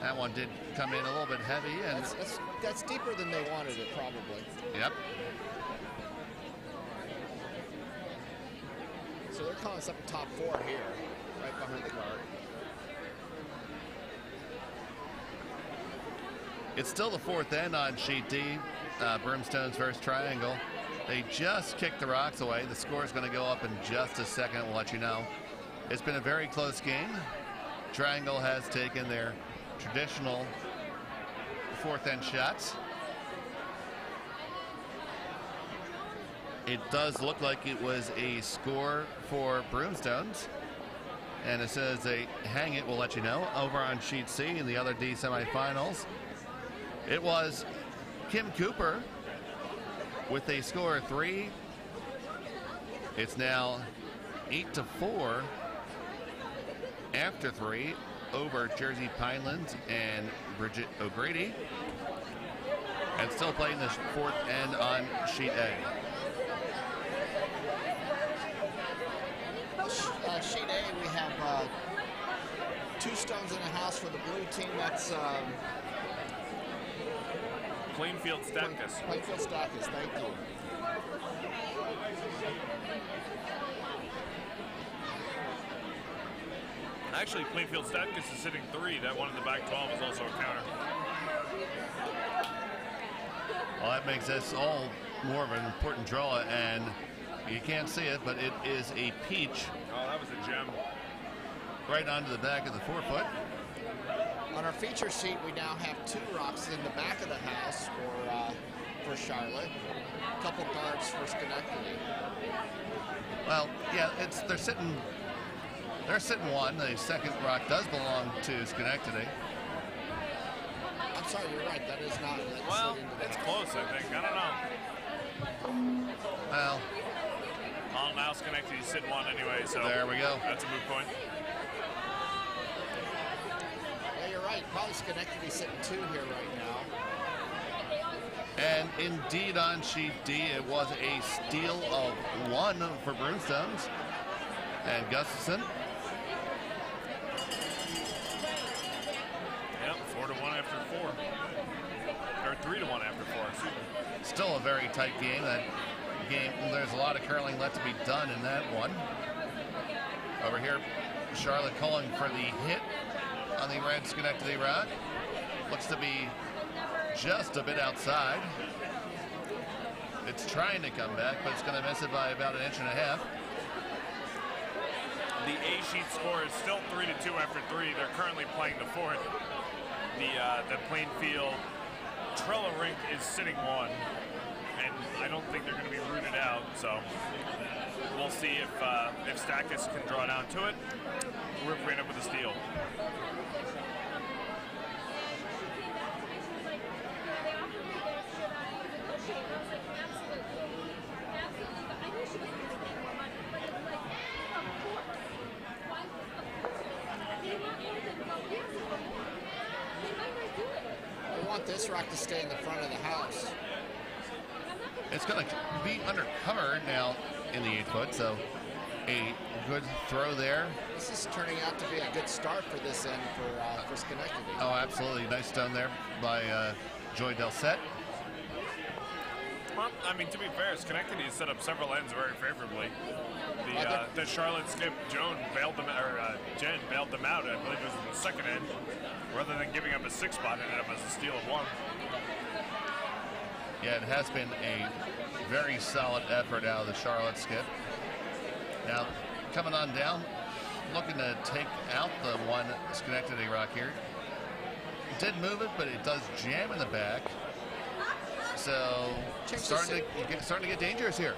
That one did come in a little bit heavy, and that's deeper than they wanted it, probably. Yep. So they're calling us up to top 4 here, right behind the guard. It's still the 4th end on sheet D. Broomstone's first triangle. They just kicked the rocks away. The score is going to go up in just a second. We'll let you know. It's been a very close game. Triangle has taken their traditional 4th end shots. It does look like it was a score for Broomstones. And as soon as they hang it, we'll let you know. Over on sheet C in the other D semifinals, it was Kim Cooper with a score of 3. It's now 8-4 after 3 over Jersey Pinelands and Bridget O'Grady. And still playing the 4th end on sheet A. Sheet A, we have 2 stones in the house for the blue team. That's Plainfield Statkus. Plainfield Statkus, thank you. Actually, Plainfield Statkus is sitting 3. That one in the back 12 is also a counter. Well, that makes this all more of an important draw, and you can't see it, but it is a peach. Oh, that was a gem. Right onto the back of the 4-foot. On our feature sheet, we now have 2 rocks in the back of the house for Charlotte. A couple guards for Schenectady. Well, yeah, they're sitting 1. The second rock does belong to Schenectady. I'm sorry, you're right. That is not. Well, it's close, I think. I don't know. Well, Now Schenectady's sitting 1 anyway, so there we go. That's a moot point. Yeah, you're right. Probably Schenectady sitting 2 here right now. And indeed, on sheet D, it was a steal of 1 for Broomstones. And Gustafson. Yep, 4-1 after 4. Or 3-1 after 4, excuse me. Still a very tight game. That game, there's a lot of curling left to be done in that one. Over here, Charlotte calling for the hit on the red Schenectady Rock. Looks to be just a bit outside. It's trying to come back, but it's going to miss it by about 1.5 inches. The A sheet score is still 3-2 after 3. They're currently playing the 4th. The Plainfield Trello rink is sitting 1, and I don't think they're going to be rooted out. So we'll see if Stackis can draw down to it. Rip ran up with a steal. I want this rock to stay in the front of the house. It's going to be under cover now in the 8-foot, so a good throw there. This is turning out to be a good start for this end for Schenectady. Oh, absolutely. Nice stone there by Joy Delset. Well, I mean, to be fair, Schenectady has set up several ends very favorably. The Charlotte skip Jen bailed them out. I believe it was in the second end, rather than giving up a 6 spot, ended up as a steal of 1. Yeah, it has been a very solid effort out of the Charlotte skip. Now, coming on down, looking to take out the 1 Schenectady Rock here. Did move it, but it does jam in the back. So starting to get dangerous here.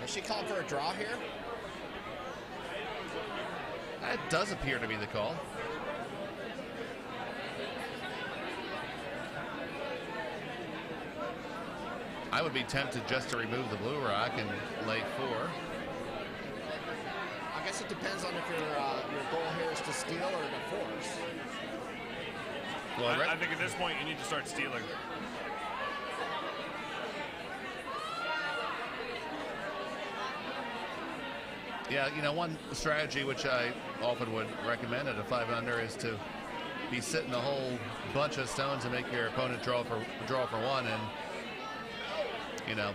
Is she calling for a draw here? That does appear to be the call. I would be tempted just to remove the blue rock and lay 4. I guess it depends on if your goal here is to steal or to force. Well, I think at this point you need to start stealing. Yeah, you know, one strategy which I often would recommend at a 5-under is to be sitting a whole bunch of stones and make your opponent draw for 1, and you know.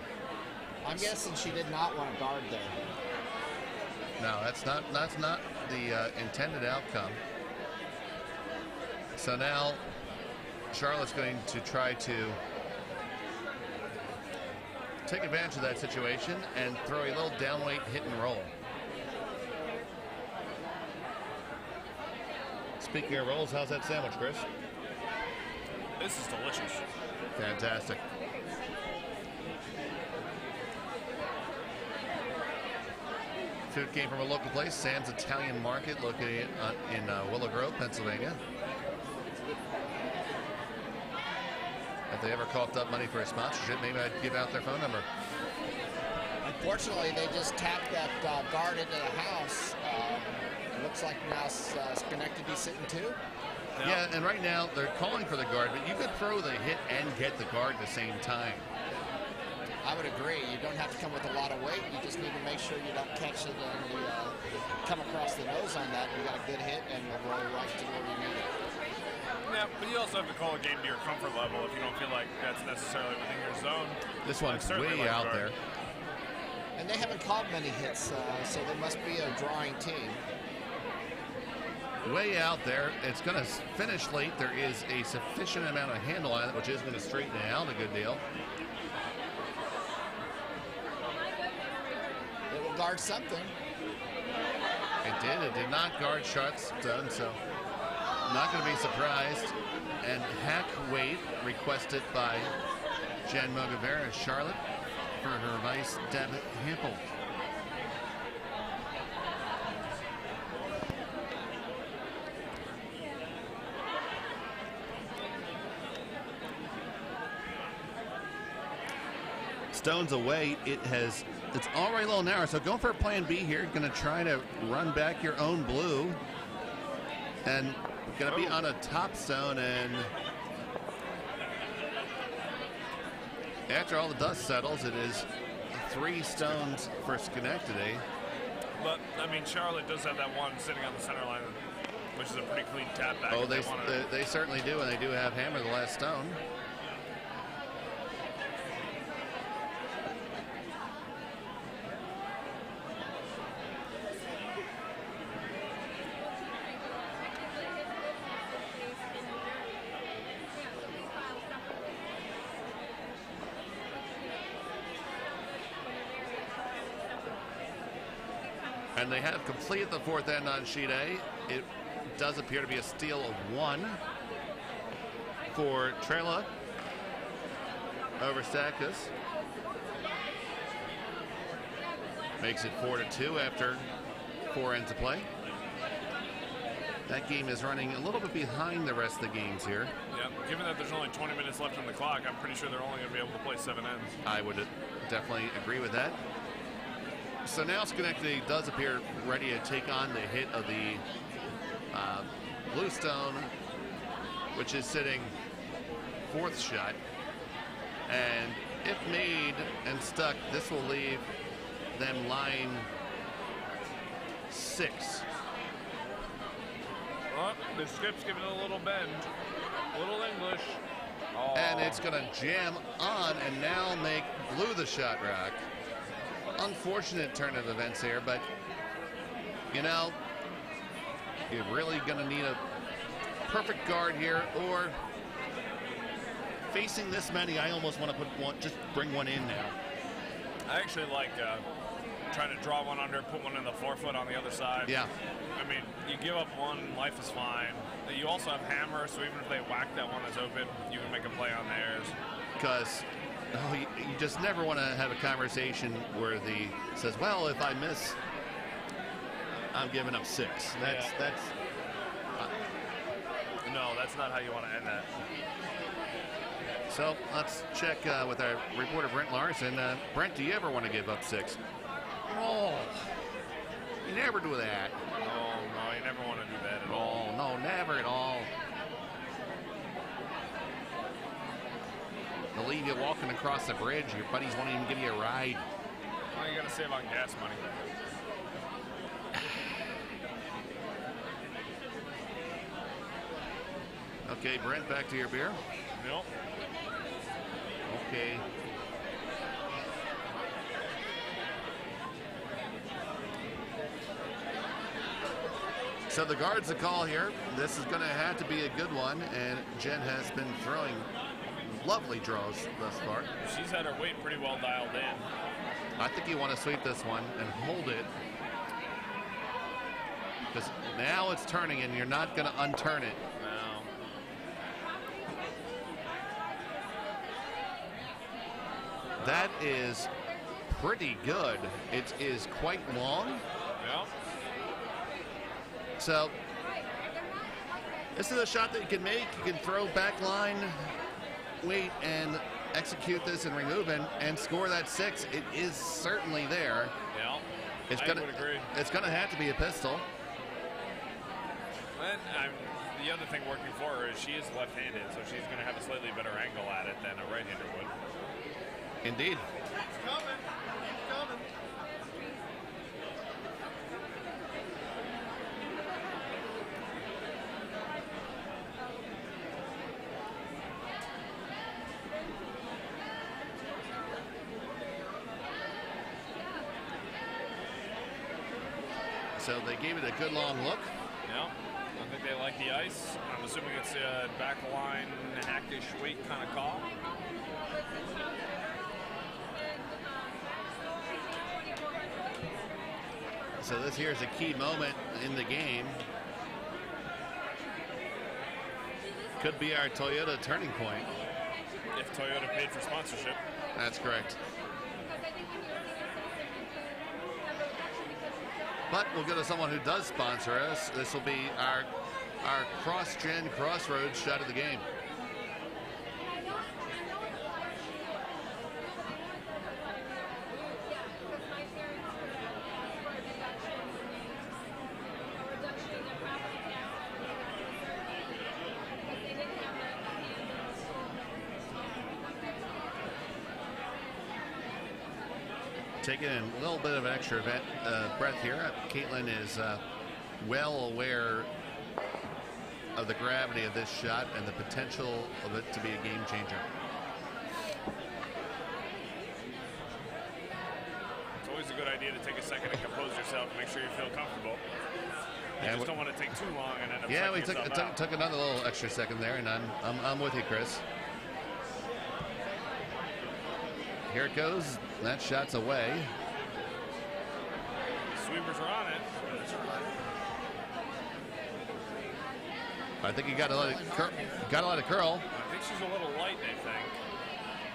I'm guessing she did not want to guard there. No, that's not the intended outcome. So now Charlotte's going to try to take advantage of that situation and throw a little downweight hit and roll. Speaking of rolls, how's that sandwich, Chris? This is delicious. Fantastic. Food came from a local place, Sam's Italian Market, located in Willow Grove, Pennsylvania. If they ever coughed up money for a sponsorship, maybe I'd give out their phone number. Unfortunately, they just tapped that guard into the house. It looks like now Schenectady sitting 2. Yeah, and right now they're calling for the guard, but you could throw the hit and get the guard at the same time. I would agree. You don't have to come with a lot of weight. You just need to make sure you don't catch it and you come across the nose on that. You got a good hit and you'll roll right to where you need it. Yeah, but you also have to call a game to your comfort level if you don't feel like that's necessarily within your zone. This one's way out there. And they haven't called many hits, so they must be a drawing team. Way out there. It's going to finish late. There is a sufficient amount of handle on it, which is going to straighten it out a good deal. It will guard something. It did. It did not guard Sharpstone, so not going to be surprised. And hack weight requested by Jen Mogavera, Charlotte, for her vice, Deb Hempel. Stones away. It's already a little narrow, so going for a plan B here. Going to try to run back your own blue, and going to be on a top stone, and after all the dust settles, it is 3 stones for Schenectady. But, I mean, Charlotte does have that one sitting on the center line, which is a pretty clean tap back. Oh, they certainly do, and they do have hammer the last stone. And they have completed the 4th end on sheet A. It does appear to be a steal of 1 for Trela over Stackis. Makes it 4-2 after 4 ends of play. That game is running a little bit behind the rest of the games here. Yeah, given that there's only 20 minutes left on the clock, I'm pretty sure they're only going to be able to play 7 ends. I would definitely agree with that. So now Schenectady does appear ready to take on the hit of the blue stone, which is sitting 4th shot. And if made and stuck, this will leave them line 6. Oh, the skip's giving it a little bend. A little English. Oh. And it's going to jam on and now make blue the shot rock. Unfortunate turn of events here, but you know, you're really going to need a perfect guard here, or facing this many, I almost want to put one, just bring one in now. I actually like trying to draw one under, put one in the 4-foot on the other side. Yeah. I mean, you give up one, life is fine. You also have hammer, so even if they whack that one that's open, you can make a play on theirs. Because you just never want to have a conversation where the says, well, if I miss, I'm giving up 6. No, that's not how you want to end that. So let's check with our reporter Brent Larson. Brent, do you ever want to give up 6? Oh, you never do that. Oh, no, you never want to do that at all. Oh, no, never at all. They'll leave you walking across the bridge. Your buddies won't even give you a ride. Well, you got to save on gas money. Okay, Brent, back to your beer. Nope. Okay. So the guard's the call here. This is going to have to be a good one, and Jen has been throwing lovely draws thus far. She's had her weight pretty well dialed in. I think you want to sweep this one and hold it, because now it's turning and you're not going to unturn it. No. That is pretty good. It is quite long. Yeah. So this is a shot that you can make. You can throw back line, wait, and execute this and remove and score that 6. It is certainly there. Yeah. I would agree. It's gonna have to be a pistol. And the other thing working for her is she is left-handed, so she's going to have a slightly better angle at it than a right-hander would. Indeed. It's coming. It's coming. So they gave it a good long look. Yeah. I think they like the ice. I'm assuming it's a back line, hackish weight kind of call. So this here is a key moment in the game. Could be our Toyota turning point. If Toyota paid for sponsorship. That's correct. But we'll go to someone who does sponsor us. This will be our cross-gen crossroads shot of the game. taking a little bit of an extra breath here. Caitlin is well aware of the gravity of this shot and the potential of it to be a game changer. It's always a good idea to take a second and compose yourself, make sure you feel comfortable. You And just don't want to take too long and end up yeah, we sucking yourself out. took another little extra second there, and I'm with you, Chris. Here it goes. That shot's away. Sweepers are on it. I think you got to let it curl. Got to let it curl. I think she's a little light, they think.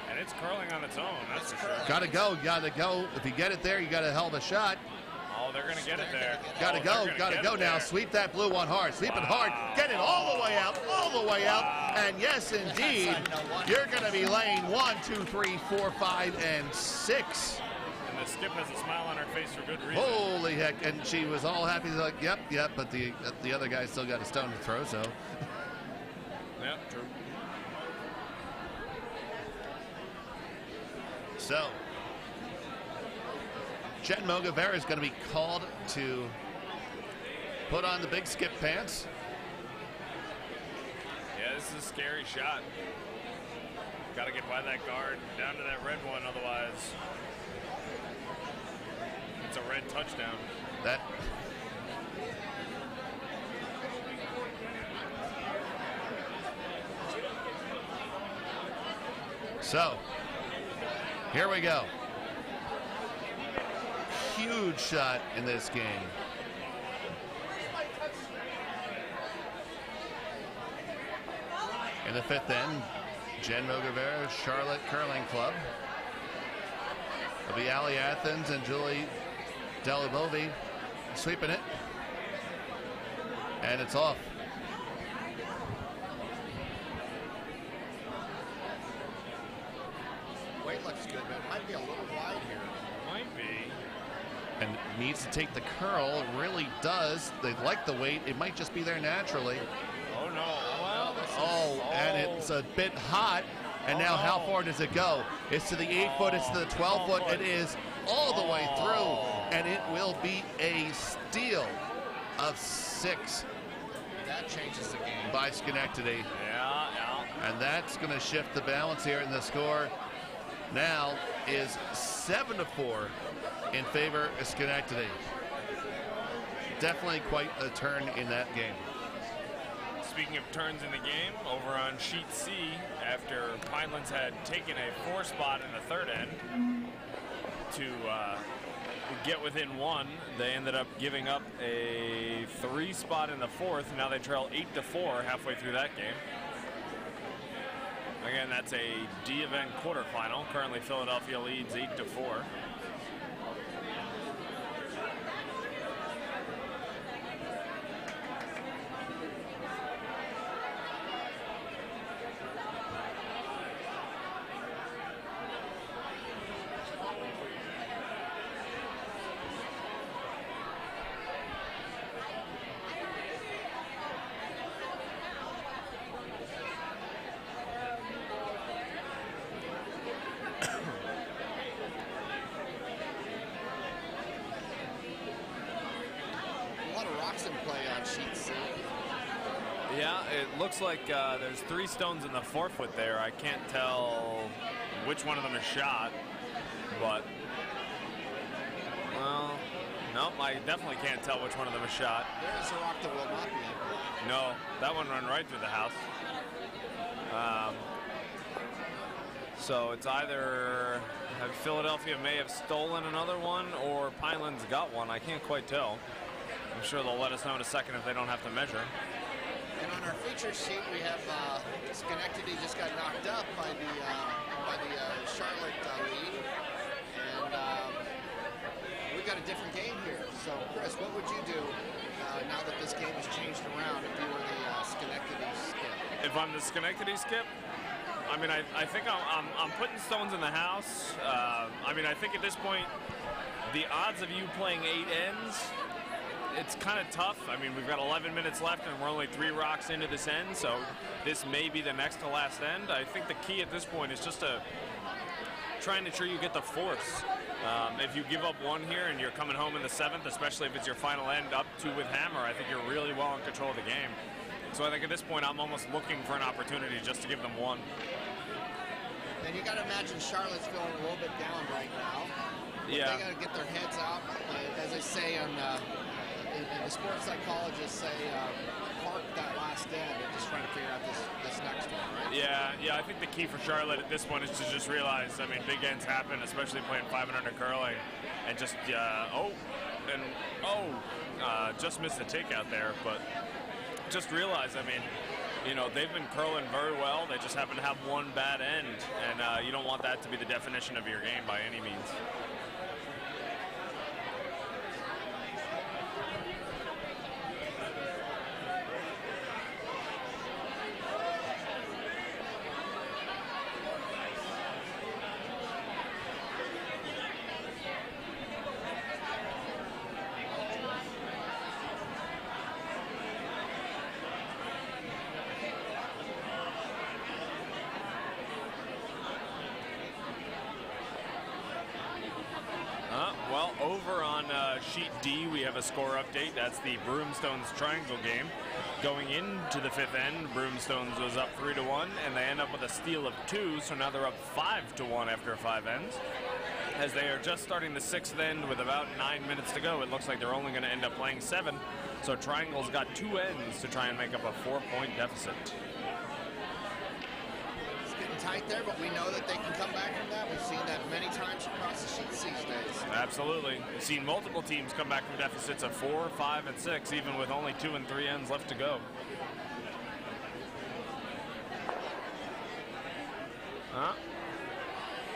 And it's curling on its own, that's for sure. Got to go. Got to go. If you get it there, you got a hell of a shot. Oh, they're going to get it there. Got to go. Got to go now. Sweep that blue one hard. Sweep it hard. Get it all the way out. All the way out. And yes, indeed, you're going to be laying 1, 2, 3, 4, 5, and 6. And the skip has a smile on her face for good reason. Holy heck. And she was all happy. Like, yep. But the other guy still got a stone to throw, so. Yep, true. So, Jen Mogavera is going to be called to put on the big skip pants. Yeah, this is a scary shot. Got to get by that guard, down to that red one, otherwise it's a red touchdown. That. So, here we go. Huge shot in this game. In the fifth end, Jen Mogavera, Charlotte Curling Club. It'll be Allie Athens and Julie Delabovi sweeping it. And it's off. Weight looks good, but it might be a little wide here. Might be. And needs to take the curl. It really does. They like the weight. It might just be there naturally. Oh no. Well, And it's a bit hot. And now how far does it go? It's to the 8-foot, it's to the 12-foot. It is all the way through. And it will be a steal of 6 That changes the game. by Schenectady. Yeah. And that's going to shift the balance here, and the score now is 7-4 in favor of Schenectady. Definitely quite a turn in that game. Speaking of turns in the game, over on sheet C, after Pinelands had taken a 4 spot in the third end to get within 1, they ended up giving up a 3 spot in the fourth. Now they trail 8-4 halfway through that game. Again, that's a D event quarterfinal. Currently, Philadelphia leads 8-4. Yeah, it looks like there's 3 stones in the 4-foot there. I can't tell which one of them is shot, but, well, nope, I definitely can't tell which one of them is shot. There is a rock that will not be. No, that one ran right through the house. So it's either Philadelphia may have stolen another one or Pinelands got one. I can't quite tell. I'm sure they'll let us know in a second if they don't have to measure. And on our feature sheet, we have Schenectady just got knocked up by the Charlotte lead, and we got a different game here. So, Chris, what would you do now that this game has changed around if you were the Schenectady skip? If I'm the Schenectady skip, I mean, I think I'm putting stones in the house. I mean, I think at this point, the odds of you playing 8 ends, it's kind of tough. I mean, we've got 11 minutes left and we're only 3 rocks into this end, so this may be the next to last end. I think the key at this point is just trying to ensure you get the force If you give up one here and you're coming home in the 7th, especially if it's your final end up 2 with hammer, I think you're really well in control of the game. So I think at this point, I'm almost looking for an opportunity just to give them one. And you got to imagine Charlotte's feeling a little bit down right now. Yeah. They got to get their heads out. As they say and the sports psychologists say, park that last end and just trying to figure out this next one, right? Yeah, I think the key for Charlotte at this point is to just realize, I mean, big ends happen, especially playing 5 and under curling, and just, just missed the takeout there, but just realize, I mean, you know, they've been curling very well, they just happen to have one bad end, and you don't want that to be the definition of your game by any means. Well, over on sheet D, we have a score update. That's the Broomstones Triangle game. Going into the 5th end, Broomstones was up 3-1, and they end up with a steal of 2, so now they're up 5-1 after 5 ends. As they are just starting the 6th end with about 9 minutes to go, it looks like they're only going to end up playing 7. So Triangle's got 2 ends to try and make up a 4-point deficit. Tight there, but we know that they can come back from that. We've seen that many times across the sheets these days. Absolutely. We've seen multiple teams come back from deficits of 4, 5, and 6, even with only 2 and 3 ends left to go.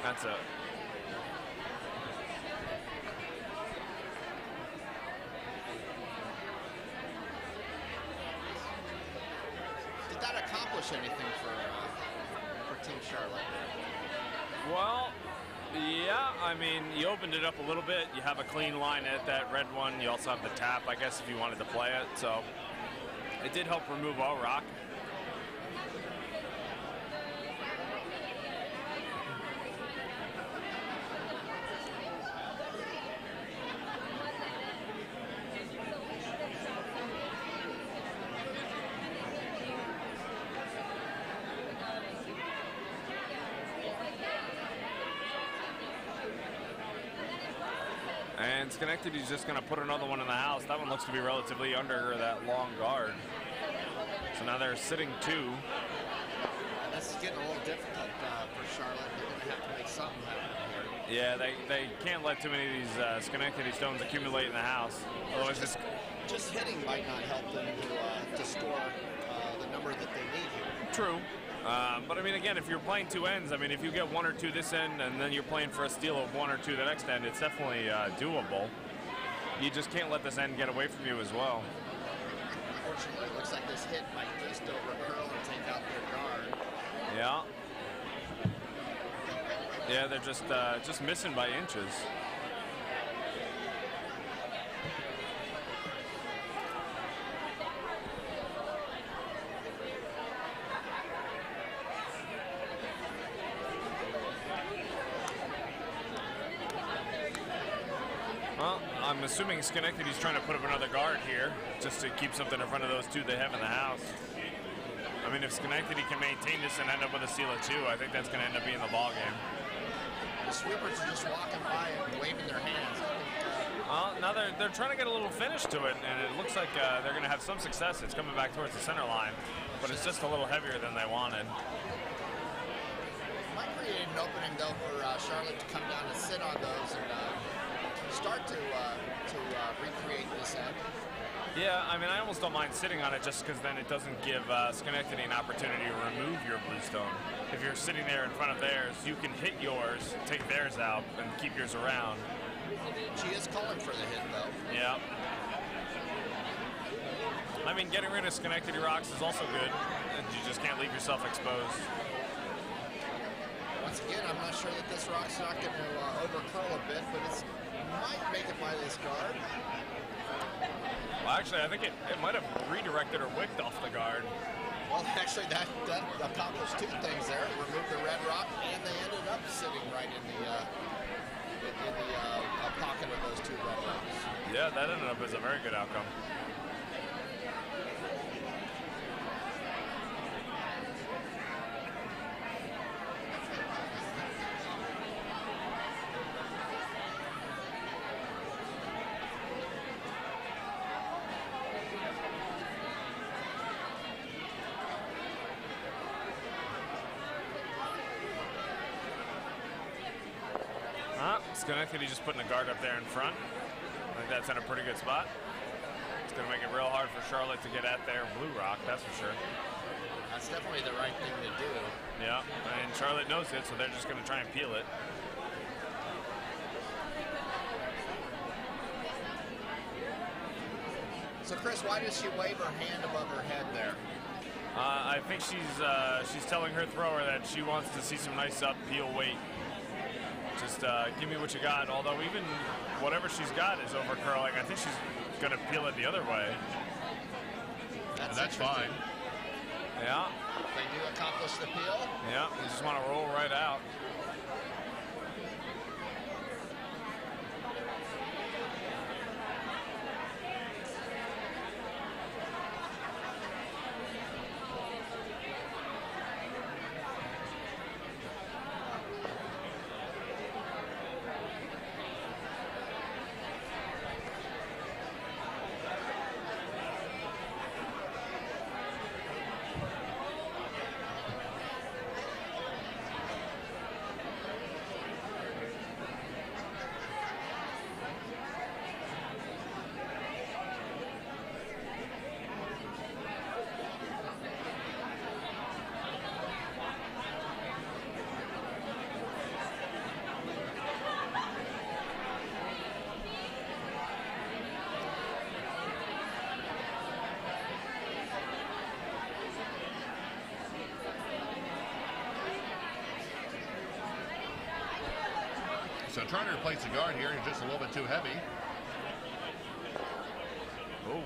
That's it. Did that accomplish anything for Team Charlotte? Well, yeah, I mean, you opened it up a little bit. You have a clean line at that red one. You also have the tap, I guess, if you wanted to play it. So it did help remove all rock. And Schenectady's just going to put another one in the house. That one looks to be relatively under that long guard. So now they're sitting 2. This is getting a little difficult for Charlotte. They're going to have to make something happen here. Yeah, they can't let too many of these Schenectady stones accumulate in the house. Otherwise, just hitting might not help them to score the number that they need here. True. But I mean, again, if you're playing 2 ends, I mean, if you get 1 or 2 this end and then you're playing for a steal of 1 or 2 the next end, it's definitely doable. You just can't let this end get away from you as well. Unfortunately, it looks like this hit might just over curl and take out their guard. Yeah. Yeah, they're just missing by inches. Well, I'm assuming Schenectady's trying to put up another guard here just to keep something in front of those 2 they have in the house. I mean, if Schenectady can maintain this and end up with a steal of 2, I think that's going to end up being the ball game. The sweepers are just walking by and waving their hands. Now they're trying to get a little finish to it, and it looks like they're going to have some success. It's coming back towards the center line, but it's just a little heavier than they wanted. Might create an opening, though, for Charlotte to come down and sit on those and start to recreate this end. Yeah, I mean, I almost don't mind sitting on it just because then it doesn't give Schenectady an opportunity to remove your bluestone. If you're sitting there in front of theirs, you can hit yours, take theirs out, and keep yours around. She is calling for the hit, though. Yeah. I mean, getting rid of Schenectady rocks is also good. You just can't leave yourself exposed. Once again, I'm not sure that this rock's not going to over-curl a bit, but it might make it by this guard. Well, actually, I think it might have redirected or wicked off the guard. Well, actually, that accomplished 2 things there. It removed the red rock, and they ended up sitting right in the in the pocket of those two red ones. Yeah, that ended up as a very good outcome. Schenectady just putting a guard up there in front. I think that's in a pretty good spot. It's going to make it real hard for Charlotte to get at their Blue Rock, that's for sure. That's definitely the right thing to do. Yeah, and Charlotte knows it, so they're just going to try and peel it. So, Chris, why does she wave her hand above her head there? I think she's telling her thrower that she wants to see some nice up peel weight. Just give me what you got. Although even whatever she's got is over curling. I think she's going to peel it the other way. That's fine. Yeah. They do accomplish the peel. Yeah, you just want to roll right out. So trying to replace the guard here is just a little bit too heavy. Oh.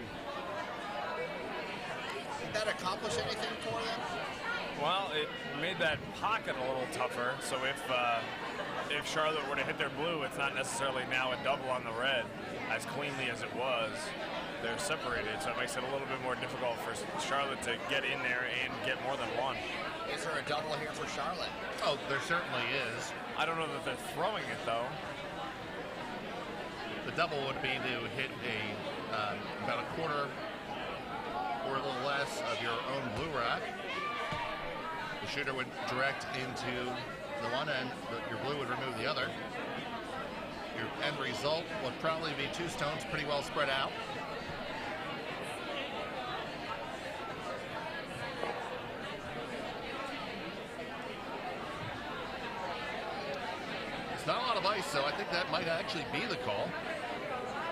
Did that accomplish anything for them? Well, it made that pocket a little tougher. So if Charlotte were to hit their blue, it's not necessarily now a double on the red as cleanly as it was. They're separated, so it makes it a little bit more difficult for Charlotte to get in there and get more than one. Is there a double here for Charlotte? Oh, there certainly is. I don't know that they're throwing it, though. The double would be to hit about a quarter or a little less of your own blue rock. The shooter would direct into the one end, your blue would remove the other. Your end result would probably be two stones pretty well spread out. Not a lot of ice, so I think that might actually be the call.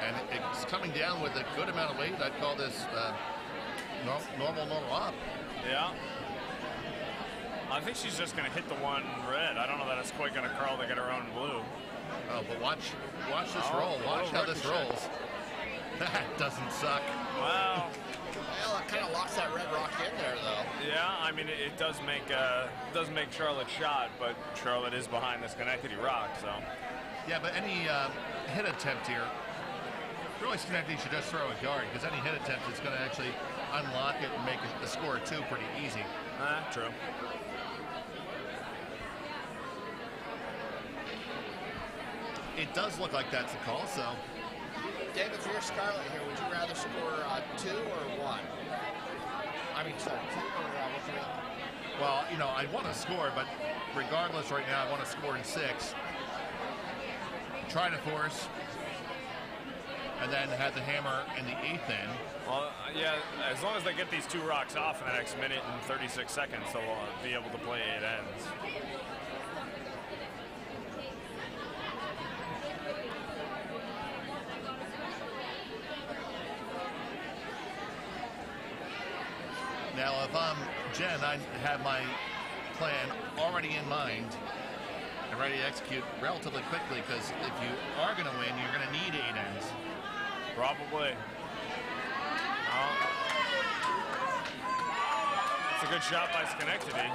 And it's coming down with a good amount of weight. I'd call this normal up. Yeah. I think she's just going to hit the one red. I don't know that it's quite going to curl to get her own blue. Oh, but watch this roll. Watch how this rolls. That doesn't suck. Wow. Well, it kind of locks that red rock in there, though. Yeah, I mean, it does make Charlotte shot, but Charlotte is behind the Schenectady rock, so. Yeah, but any hit attempt here, really Schenectady should just throw a guard, because any hit attempt is going to actually unlock it and make the score two pretty easy. True. It does look like that's the call, so. David, for your Scarlet here, would you rather score 2 or 1? I mean, sorry, 2 or what's your other? Well, you know, I want to score, but regardless right now, I want to score in 6. Try to force, and then have the hammer in the 8th end. Well, yeah, as long as they get these two rocks off in the next minute and 36 seconds, they'll be able to play 8 ends. Now, if I'm Jen, I have my plan already in mind and ready to execute relatively quickly, because if you are going to win, you're going to need 8 ends. Probably. It's a good shot by Schenectady.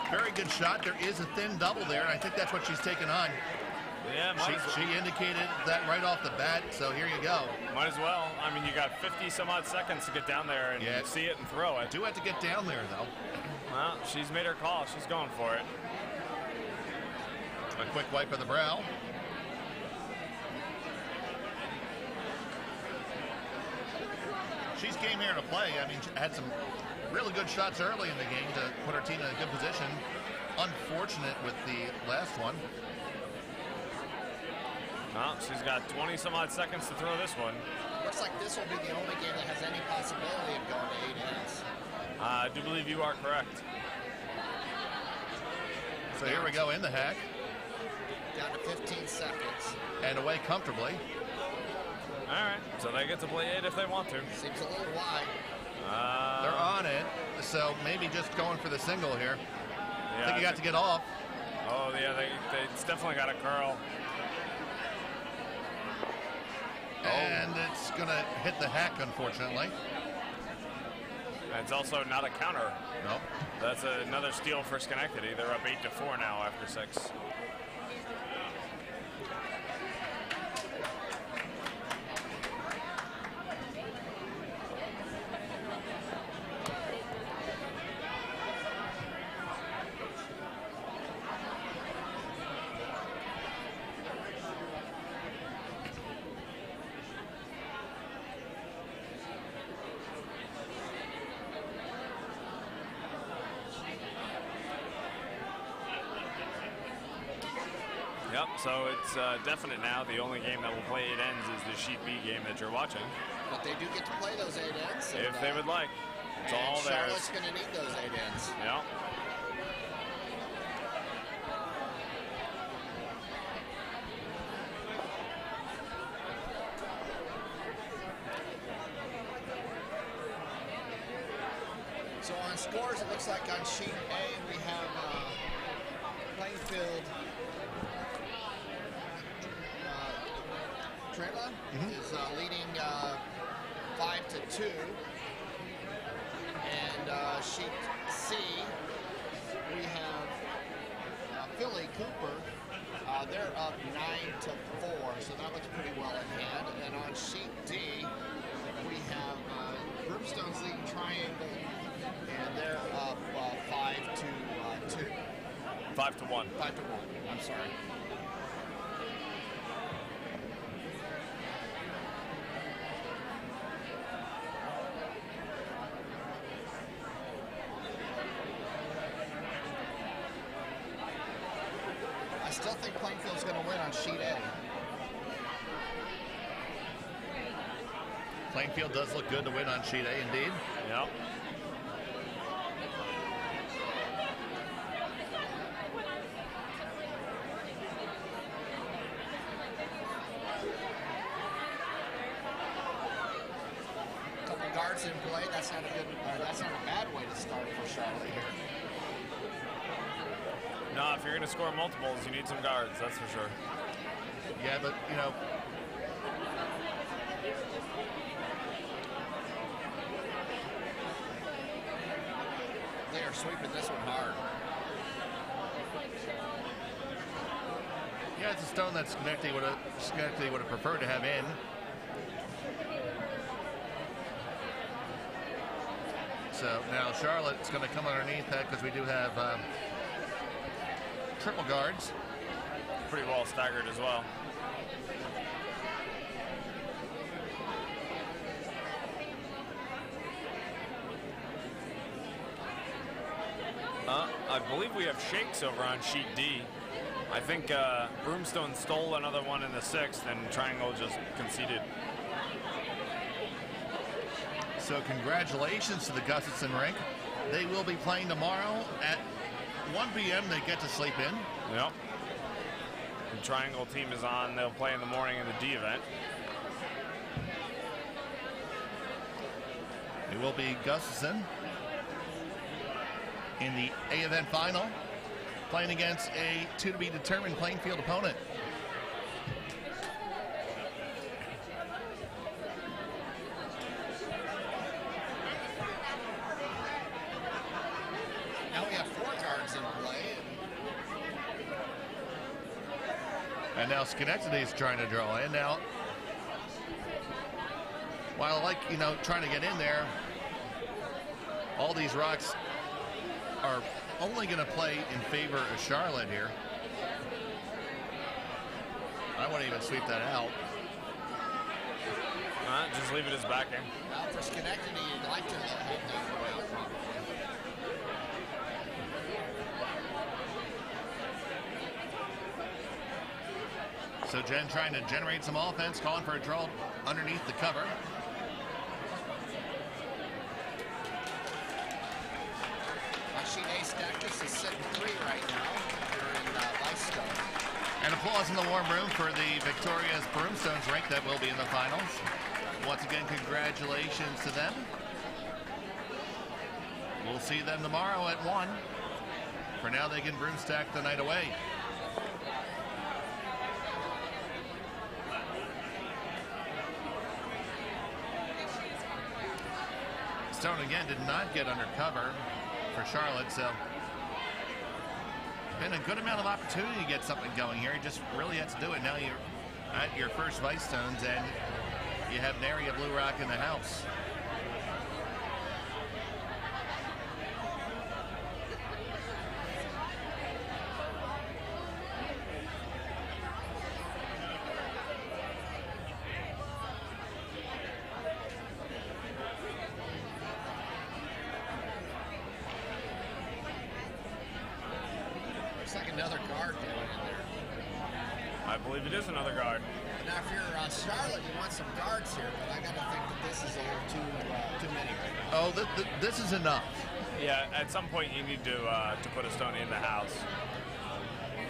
Very good shot. There is a thin double there, and I think that's what she's taking on. Yeah, She indicated that right off the bat, so here you go. might as well. I mean, you got 50 some odd seconds to get down there and Yeah. see it and throw it. Do have to get down there, though. Well, she's made her call. She's going for it. A quick wipe of the brow. She's game here to play. I mean, she had some really good shots early in the game to put her team in a good position. Unfortunate with the last one. Well, she's got 20 some odd seconds to throw this one. Looks like this will be the only game that has any possibility of going to 8 ends. I do believe you are correct. So here we go in the hack. Down to 15 seconds. And away comfortably. All right, so they get to play 8 if they want to. Seems a little wide. They're on it, so maybe just going for the single here. Yeah, I think you got to get off. Oh, yeah, it's definitely got a curl. And it's going to hit the hack, unfortunately. And it's also not a counter. Nope. That's another steal for Schenectady. They're up 8-4 now after 6. Yep, so it's definite now. The only game that will play 8 ends is the Sheet B game that you're watching. But they do get to play those 8 ends. If they would like. It's all theirs. Charlotte's going to need those 8 ends. Yep. So on scores, it looks like on sheet A we have Plainfield. Trela is leading 5-2, and sheet C we have Philly Cooper. They're up 9-4, so that looks pretty well in hand. And on sheet D we have Broomstone's leading Triangle, and they're up 5-2. 5-1. 5-1. I'm sorry. I still think Plainfield's going to win on sheet A. Plainfield does look good to win on sheet A, indeed. Yep. Couple guards in play. That's not a bad way to start for Charlotte here. No, if you're going to score multiples, you need some guards, that's for sure. Yeah, but, you know, They are sweeping this one hard. yeah, it's a stone that Schenectady would have preferred to have in. So now Charlotte's going to come underneath that because we do have triple guards. Pretty well staggered as well. I believe we have shakes over on sheet D. I think Broomstone stole another one in the 6th, and Triangle just conceded. So congratulations to the Gustafson rink. They will be playing tomorrow at 1 p.m. They get to sleep in. Yep. The Triangle team is on. They'll play in the morning in the D event. It will be Gustafson in the A event final, playing against a to-be-determined Plainfield opponent. Now we have 4 guards in play. And now Schenectady's trying to draw in. Now, while trying to get in there, all these rocks are only going to play in favor of Charlotte here. I wouldn't even sweep that out. Just leave it as backing. Now for Schenectady, you'd like to have that go out probably. So Jen trying to generate some offense, calling for a draw underneath the cover. Machine Ace Dactus is sitting 3 right now. They're in Lifestone. And applause in the warm room for the Victoria's Broomstones rank that will be in the finals. Once again, congratulations to them. We'll see them tomorrow at 1. For now, they can broomstack the night away. Stone again did not get under cover for Charlotte, so been a good amount of opportunity to get something going here. You just really had to do it. Now you're at your first Vice Stones and you have Nary a Blue Rock in the house. Looks like another guard going in there. I believe it is another guard. Now, if you're on Charlotte, you want some guards here, but I got to think that this is a little too many right now. Oh, this is enough. Yeah, at some point you need to put a stone in the house.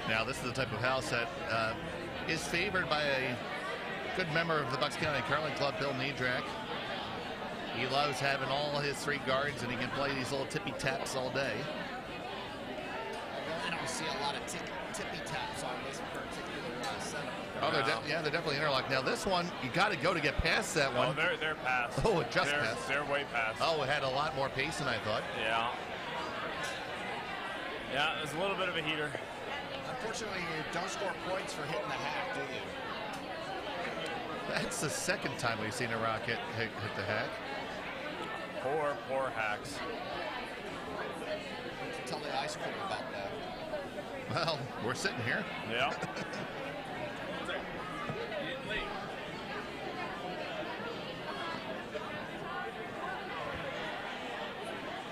Now, this is the type of house that is favored by a good member of the Bucks County Curling Club, Bill Niedrak. He loves having all his 3 guards, and he can play these little tippy taps all day. I don't see a lot of tippy taps on this particular setup. Oh, they're definitely interlocked. Now, this one, you got to go to get past that one. Oh, they're past. Oh, it just passed. They're way past. Oh, it had a lot more pace than I thought. Yeah. Yeah, it was a little bit of a heater. Unfortunately, you don't score points for hitting the hack, do you? That's the second time we've seen a rocket hit the hack. Poor hacks. Tell the ice cream about that. Well, we're sitting here. Yeah.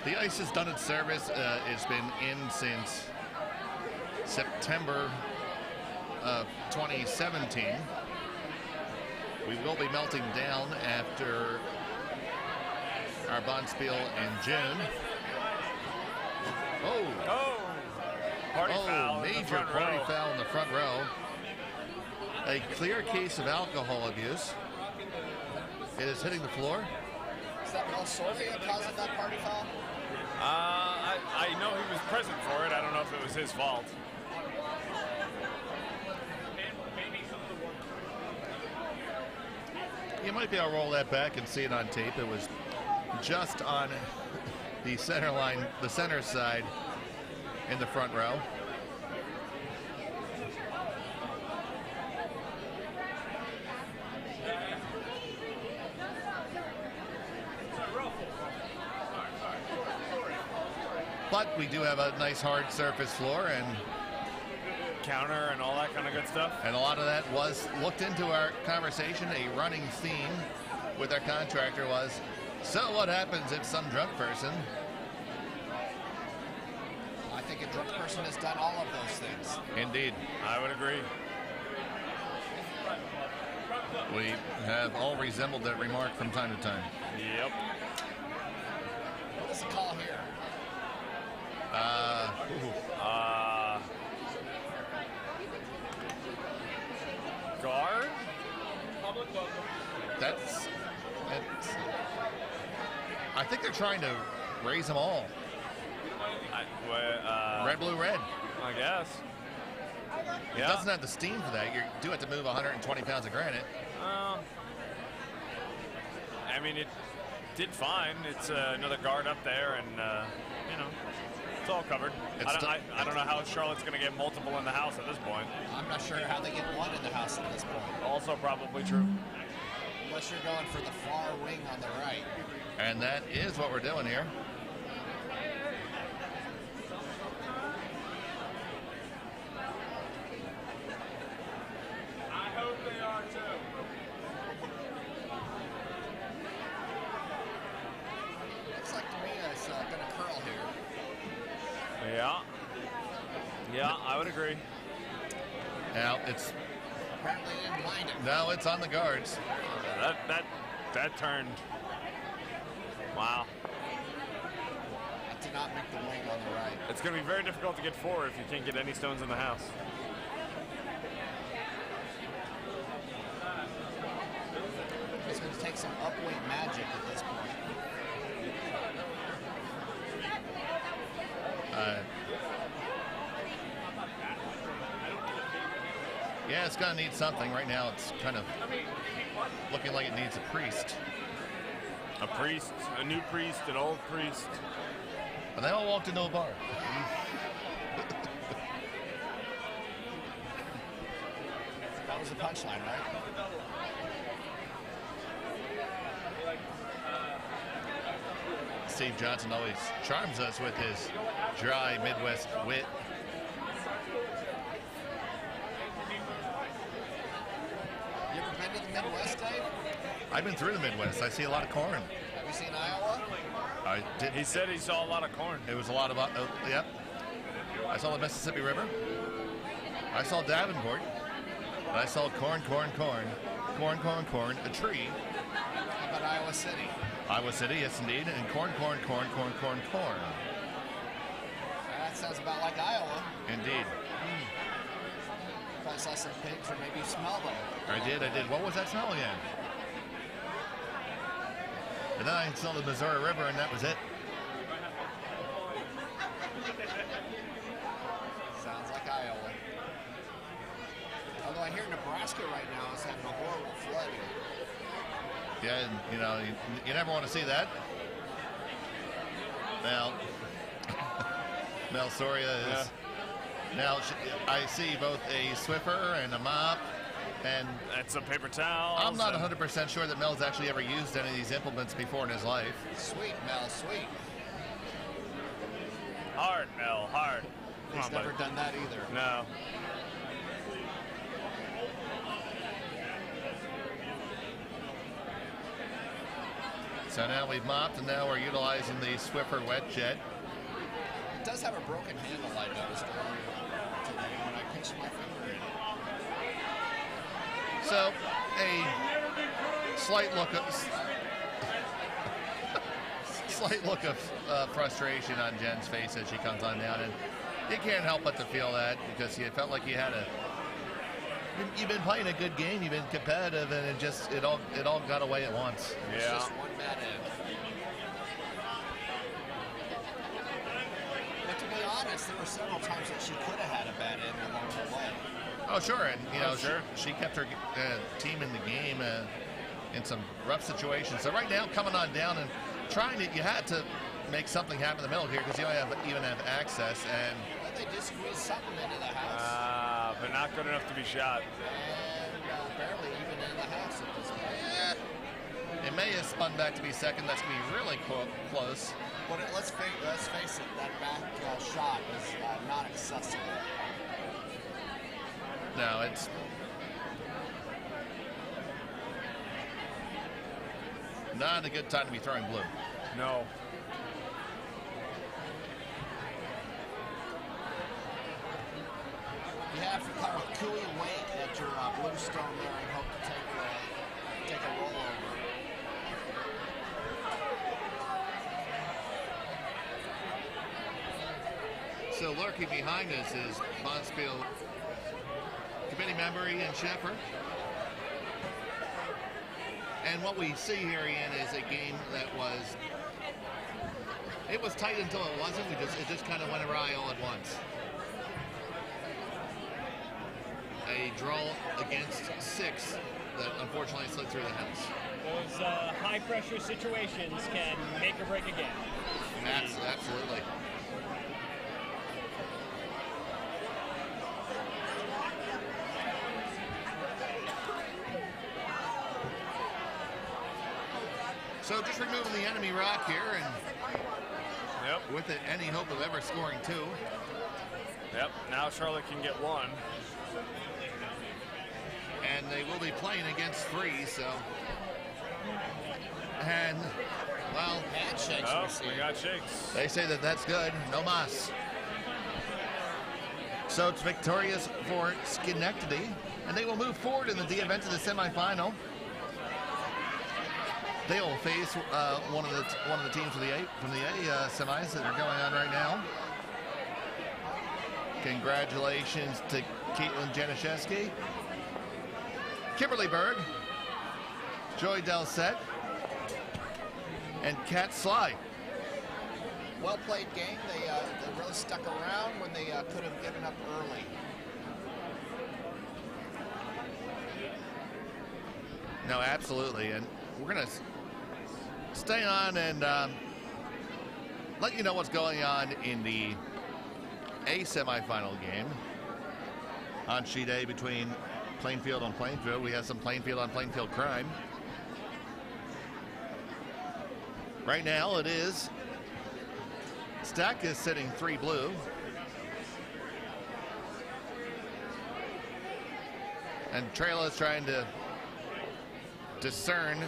The ice has done its service. It's been in since September of 2017. We will be melting down after our Bonspiel in June. Oh, party foul. In the Major front party row. foul in the front row. A clear case of alcohol abuse. It is hitting the floor. Is that Mel Sorvia causing that party foul? I know he was present for it. I don't know if it was his fault. You might be able to roll that back and see it on tape. It was just on the center line, the center side in the front row. But we do have a nice hard surface floor, and Counter and all that kind of good stuff. a lot of that was looked into our conversation. A running theme with our contractor was, so what happens if some drunk person? I think a drunk person has done all of those things. Indeed. I would agree. We have all resembled that remark from time to time. Yep. What is the call here? Guard? That's I think they're trying to raise them all. Red, blue, red. I guess. It doesn't have the steam for that. You do have to move 120 pounds of granite. I mean, it did fine. It's another guard up there, and, you know. It's all covered. I don't know how Charlotte's going to get multiple in the house at this point. I'm not sure how they get one in the house at this point. Also probably true. Unless you're going for the far wing on the right. And that is what we're doing here. I hope they are too. Looks like to me it's going to curl here. Yeah, I would agree. Now it's Apparently they didn't mind it. now it's on the guards. That turned. Wow. That did not make the wing on the right. It's going to be very difficult to get 4 if you can't get any stones in the house. It's going to take some upweight magic at this point. Yeah, it's gonna need something. Right now, it's kind of looking like it needs a priest. A priest, a new priest, an old priest. But they all walked into a bar. That was the punchline, right? Steve Johnson always charms us with his dry Midwest wit. You ever been to the Midwest, Dave? I've been through the Midwest. I see a lot of corn. Have you seen Iowa? I did. He said he saw a lot of corn. It was a lot of, yep. I saw the Mississippi River. I saw Davenport. And I saw corn, a tree. How about Iowa City? Iowa City, yes indeed, and corn. That sounds about like Iowa. Indeed. Probably saw some pigs or maybe smell them. I did. What was that smell again? And then I saw the Missouri River, and that was it. Sounds like Iowa. Although I hear Nebraska right now is having a horrible flood here. Yeah, and, you never want to see that. Now, Mel Soria is... Yeah. Now, I see both a Swiffer and a mop, and And some paper towels. I'm not and- 100% sure that Mel's actually ever used any of these implements before in his life. Sweet, Mel, sweet. Hard, Mel, hard. Come He's on, never buddy. done that either. No. So now we've mopped, and now we're utilizing the Swiffer wet jet. It does have a broken handle, I noticed earlier today when I pinched my finger in it. So a slight look of frustration on Jen's face as she comes on down, and you can't help but to feel that because you felt like you had you've been playing a good game, you've been competitive, and it all got away at once. It's Yeah. just one bad end. But to be honest, there were several times that she could have had a bad end along the way. Oh, sure, and sure. she kept her team in the game in some rough situations. So right now, coming on down and you had to make something happen in the middle here because you don't even have access. And Well, they did squeeze something into the house. But not good enough to be shot. And barely even in the house at this point. it may have spun back to be second. That's going to be really close. But let's face it, that back shot is not accessible. No, it's not a good time to be throwing blue. No. You have to kind of cooey weight at your blue stone there and hope to take a rollover. So lurking behind us is Bonspiel committee member Ian Sheffer. And what we see here, Ian, is a game that it was tight until it wasn't. It just kind of went awry all at once. A draw against 6 that unfortunately slid through the house. Those high-pressure situations can make or break a game. Absolutely. So just removing the enemy rock here, and Yep. with it, any hope of ever scoring 2. Yep. Now Charlotte can get 1. And they will be playing against 3, so. And, well, Handshakes Oh, received. we got shakes. they say that that's good. No mas. So it's victorious for Schenectady, and they will move forward in the D event to the semifinal. They will face one of the teams from the A semis that are going on right now. Congratulations to Caitlin Januszewski, Kimberly Berg, Joy Delset, and Kat Sly. Well played game. They really stuck around when they could have given up early. No, absolutely, and we're gonna stay on and let you know what's going on in the A semifinal game on sheet A between Plainfield and Plainfield. We have some Plainfield on Plainfield crime. Right now it is Stack is sitting 3 blue. And Trela is trying to discern.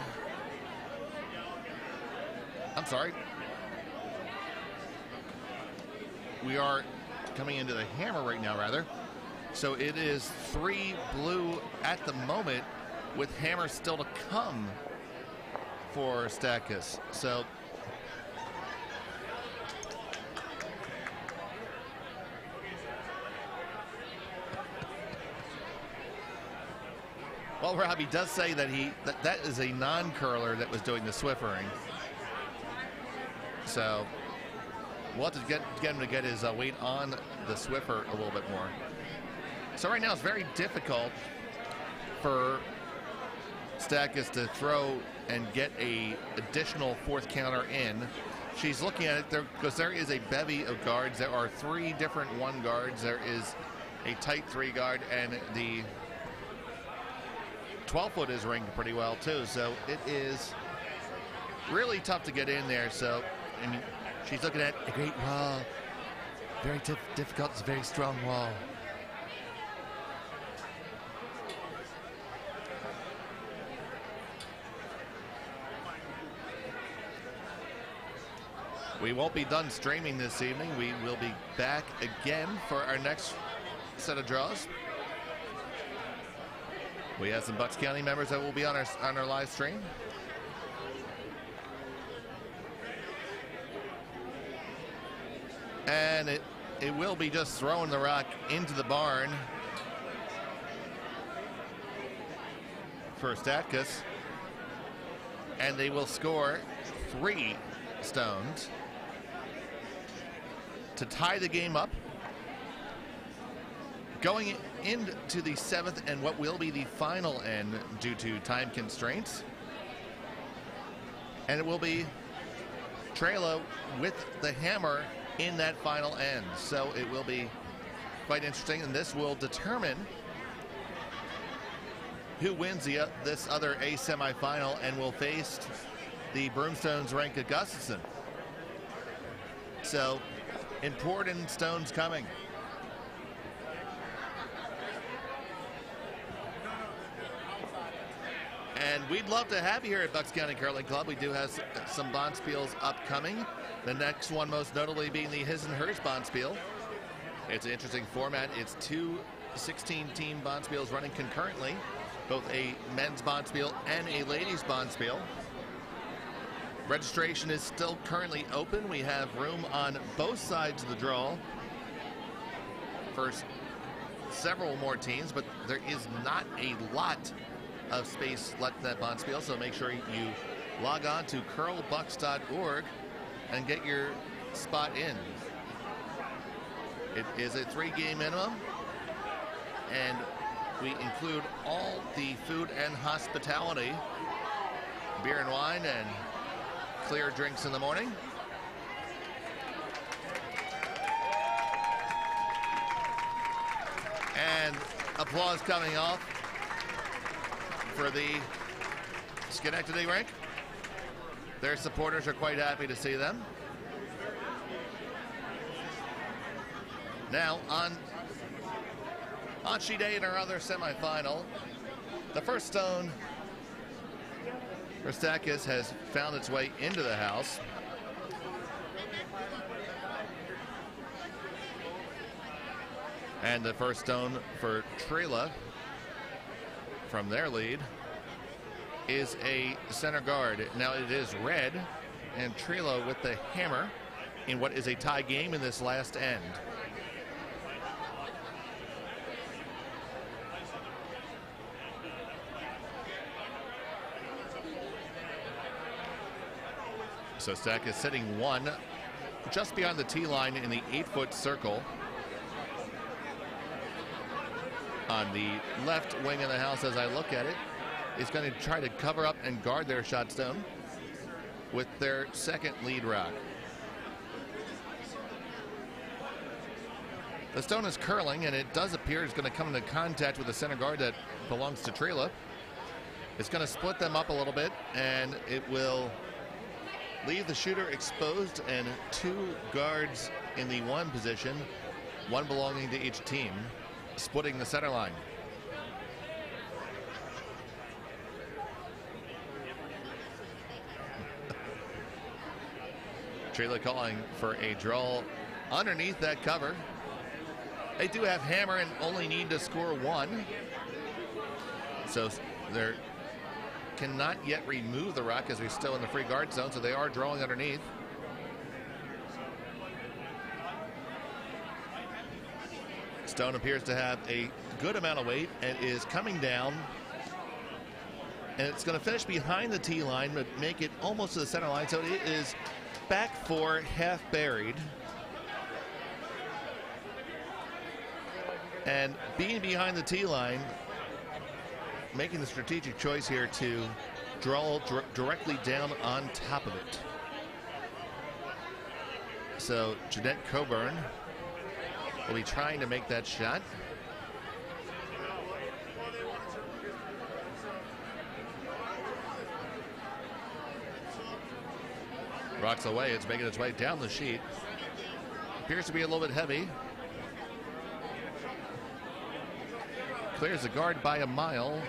I'm sorry. We are coming into the hammer right now, rather. So it is 3 blue at the moment, with hammer still to come for Stackus. So well, Robbie does say that that is a non-curler that was doing the Swiffering. So we'll have to get him to get his weight on the Swiffer a little bit more. So right now it's very difficult for Stackus to throw and get a additional 4th counter in. She's looking at it because there is a bevy of guards. There are 3 different 1 guards. There is a tight 3 guard, and the 12-foot is ringed pretty well too. So it is really tough to get in there. So, I mean, she's looking at a great wall. Very difficult. It's a very strong wall. We won't be done streaming this evening. We will be back again for our next set of draws. We have some Bucks County members that will be on our live stream. And it will be just throwing the rock into the barn for Stackus. And they will score 3 stones to tie the game up. Going into the 7th and what will be the final end due to time constraints. And it will be Trela with the hammer in that final end. So it will be quite interesting, and this will determine who wins this other A semifinal and will face the Broomstones Ranka Gustafson. So important stones coming. And we'd love to have you here at Bucks County Curling Club. We do have some Bonspiels upcoming. The next one most notably being the His and Hers Bonspiel. It's an interesting format. It's 2 16-team Bonspiels running concurrently, both a men's Bonspiel and a ladies' Bonspiel. Registration is still currently open. We have room on both sides of the draw for several more teams, but there is not a lot of space left in that Bonspiel, so make sure you log on to curlbucks.org and get your spot in. It is a 3-game minimum, and we include all the food and hospitality, beer and wine, and clear drinks in the morning. And applause coming off for the Schenectady rink. Their supporters are quite happy to see them. Now on sheet A in our other semifinal, the first stone for Stakis has found its way into the house. And the first stone for Trela from their lead is a center guard. Now it is red, and Trela with the hammer in what is a tie game in this last end. So Stack is sitting one just beyond the tee line in the 8-foot circle. On the left wing of the house, as I look at it, is going to try to cover up and guard their shot stone with their second lead rock. The stone is curling, and it does appear it's going to come into contact with the center guard that belongs to Trela. It's going to split them up a little bit, and it will leave the shooter exposed and two guards in the one position, one belonging to each team, splitting the center line. Trela calling for a draw underneath that cover. They do have hammer and only need to score one. So they're cannot yet remove the rock as we're still in the free guard zone, so they are drawing underneath. Stone appears to have a good amount of weight and is coming down, and it's going to finish behind the tee line but make it almost to the center line, so it is back four, half buried. And being behind the tee line, making the strategic choice here to draw directly down on top of it. So Jeanette Coburn will be trying to make that shot. Rocks away, it's making its way down the sheet. Appears to be a little bit heavy. Clears the guard by a mile.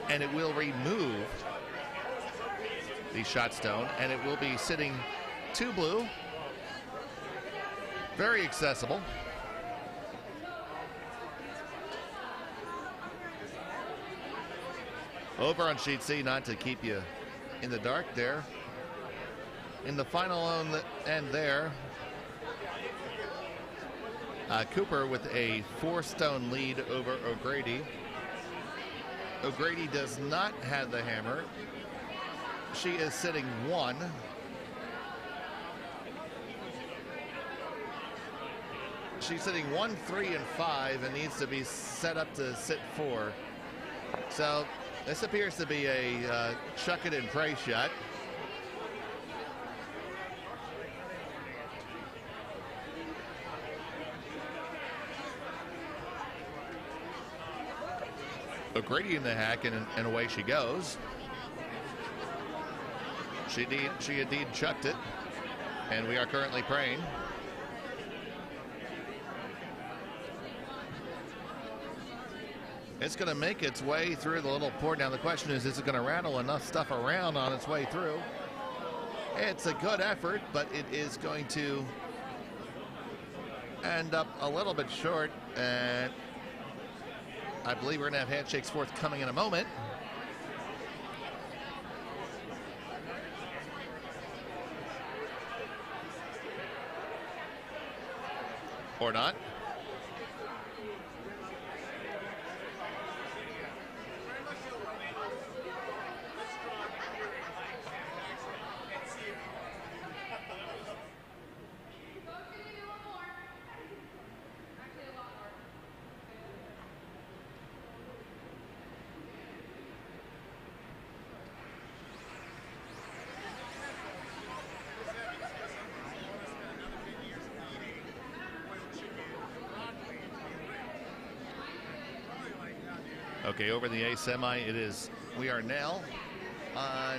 And it will remove the shot stone, and it will be sitting two blue. Very accessible. Over on sheet C, not to keep you in the dark there. In the final end there, Cooper with a 4-stone lead over O'Grady. O'Grady does not have the hammer. She is sitting one. She's sitting 1, 3, and 5 and needs to be set up to sit 4. So this appears to be a chuck it and pray shot. O'Grady in the hack, and away she goes. She indeed chucked it, and we are currently praying. It's going to make its way through the little port. Now the question is it going to rattle enough stuff around on its way through? It's a good effort, but it is going to end up a little bit short, and I believe we're going to have handshakes forthcoming in a moment. Or not. Okay, over the A semi, we are now on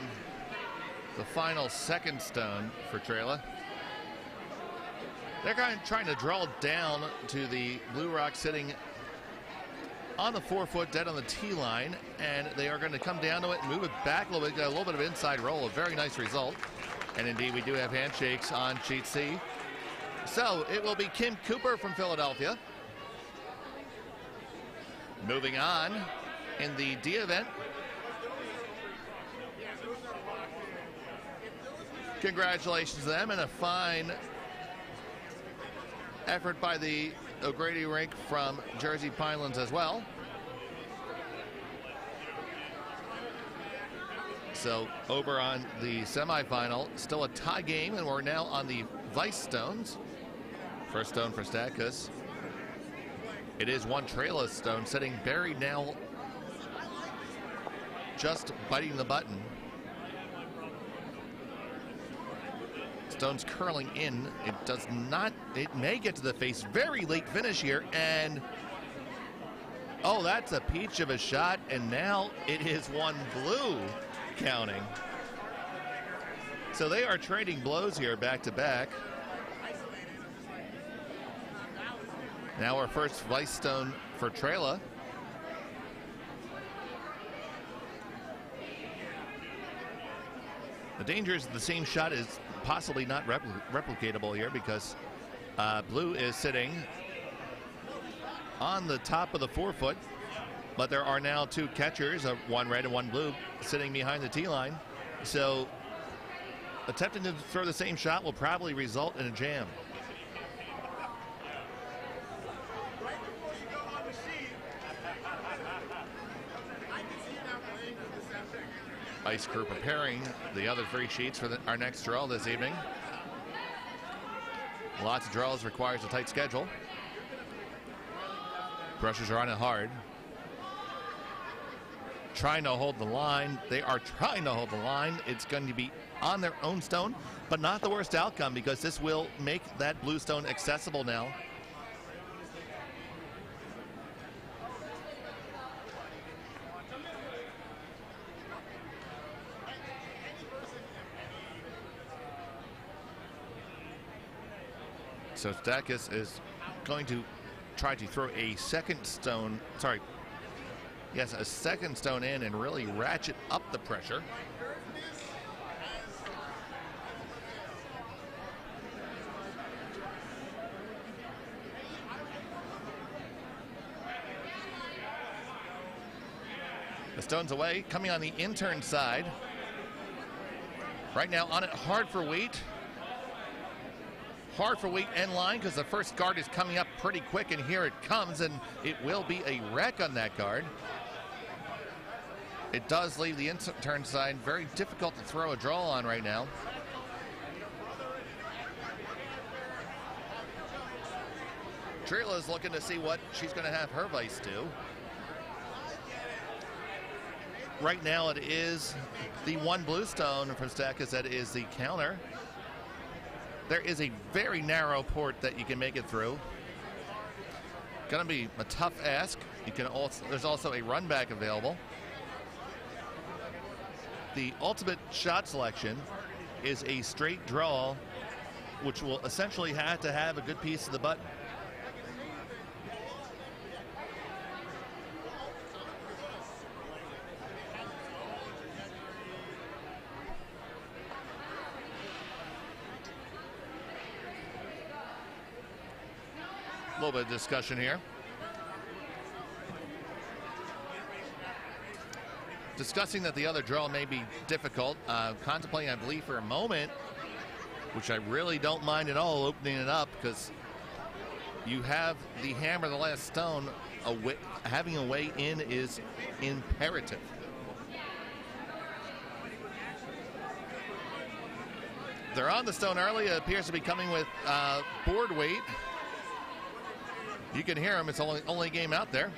the final second stone for Trela. They're kind of trying to draw down to the Blue Rock sitting on the 4 foot dead on the tee line, and they are going to come down to it and move it back a little bit, get a little bit of inside roll, a very nice result. And indeed, we do have handshakes on sheet C. So it will be Kim Cooper from Philadelphia. Moving on in the D event. Congratulations to them, and a fine effort by the O'Grady rink from Jersey Pinelands as well. So over on the semifinal, still a tie game, and we're now on the Vice stones. First stone for Statkus. It is one Trela stone sitting buried now, just biting the button. Stone's curling in. It does not, it may get to the face. Very late finish here, and oh, that's a peach of a shot, and now it is one blue counting. So they are trading blows here back to back. Now our first Vice stone for Trela. The danger is the same shot is possibly not replicatable here, because blue is sitting on the top of the 4 foot, but there are now two catchers, one red and one blue, sitting behind the tee line. So attempting to throw the same shot will probably result in a jam. Ice crew preparing the other 3 sheets for our next draw this evening. Lots of draws, requires a tight schedule. Pressures are on it hard. Trying to hold the line. They are trying to hold the line. It's going to be on their own stone, but not the worst outcome, because this will make that blue stone accessible now. So Statkus is going to try to throw a second stone, a second stone in and really ratchet up the pressure. The stone's away, coming on the intern side. Right now on it, hard for weight. Hard for weight end line, because the first guard is coming up pretty quick, and here it comes, and it will be a wreck on that guard. It does leave the intern side very difficult to throw a draw on right now. Trela is looking to see what she's going to have her Vice do. Right now it is the one blue stone from Statkus that is the counter. There is a very narrow port that you can make it through. Gonna be a tough ask. There's also a run back available. The ultimate shot selection is a straight draw, which will essentially have to have a good piece of the button. A little bit of discussion here. Discussing that the other draw may be difficult. Contemplating, I believe, for a moment, which I really don't mind at all, opening it up, because you have the hammer, the last stone. Having a way in is imperative. They're on the stone early. It appears to be coming with board weight. You can hear him. It's only game out there.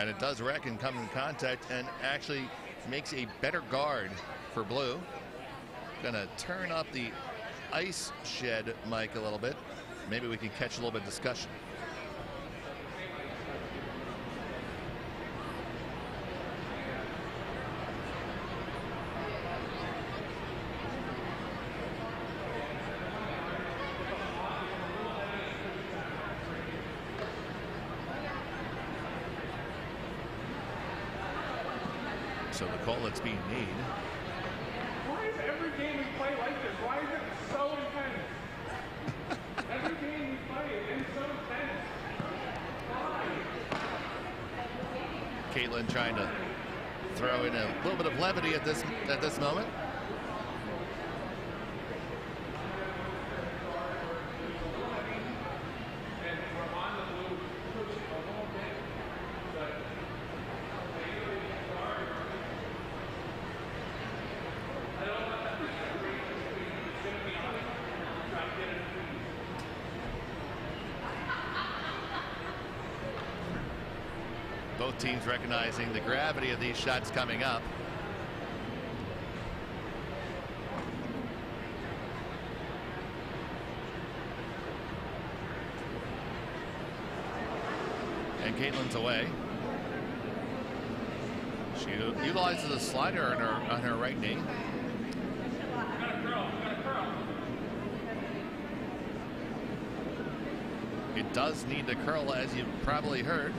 And it does wreck and come in contact and actually makes a better guard for blue. Gonna turn up the ice shed mic a little bit. Maybe we can catch a little bit of discussion. So the call that's being made. Why is every game we play like this? Why is it so intense? Every game we play is so intense. Why? Caitlin trying to throw in a little bit of levity at this moment. Both teams recognizing the gravity of these shots coming up. And Caitlin's away. She utilizes a slider on her right knee. It does need to curl, as you probably heard.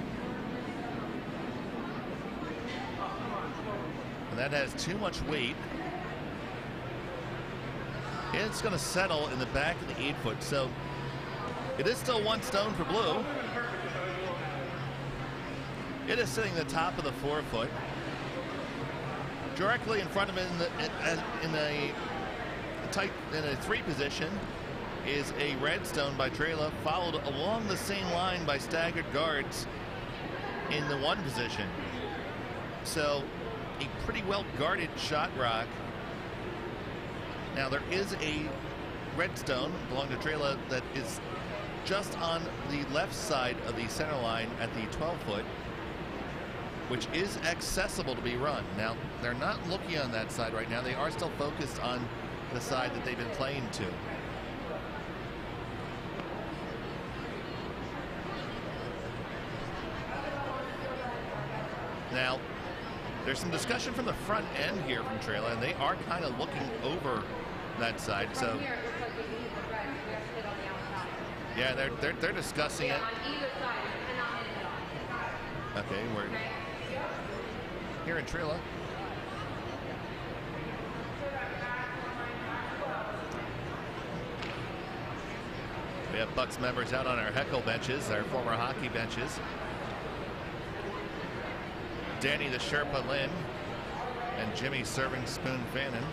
That has too much weight. It's going to settle in the back of the 8-foot, so it is still 1 stone for blue. It is sitting at the top of the 4-foot. Directly in front of it in a 3 position is a red stone by Trela, followed along the same line by staggered guards in the 1 position. So a pretty well guarded shot rock. Now there is a red stone belonging to Trela that is just on the left side of the center line at the 12-foot, which is accessible to be run. Now they're not looking on that side right now. They are still focused on the side that they've been playing to. Now there's some discussion from the front end here from Trela, and they are kind of looking over that side. So yeah, they're discussing it. Okay, we're here in Trela. We have Bucks members out on our heckle benches, our former hockey benches. Danny the Sherpa Lynn and Jimmy Serving Spoon Fannin.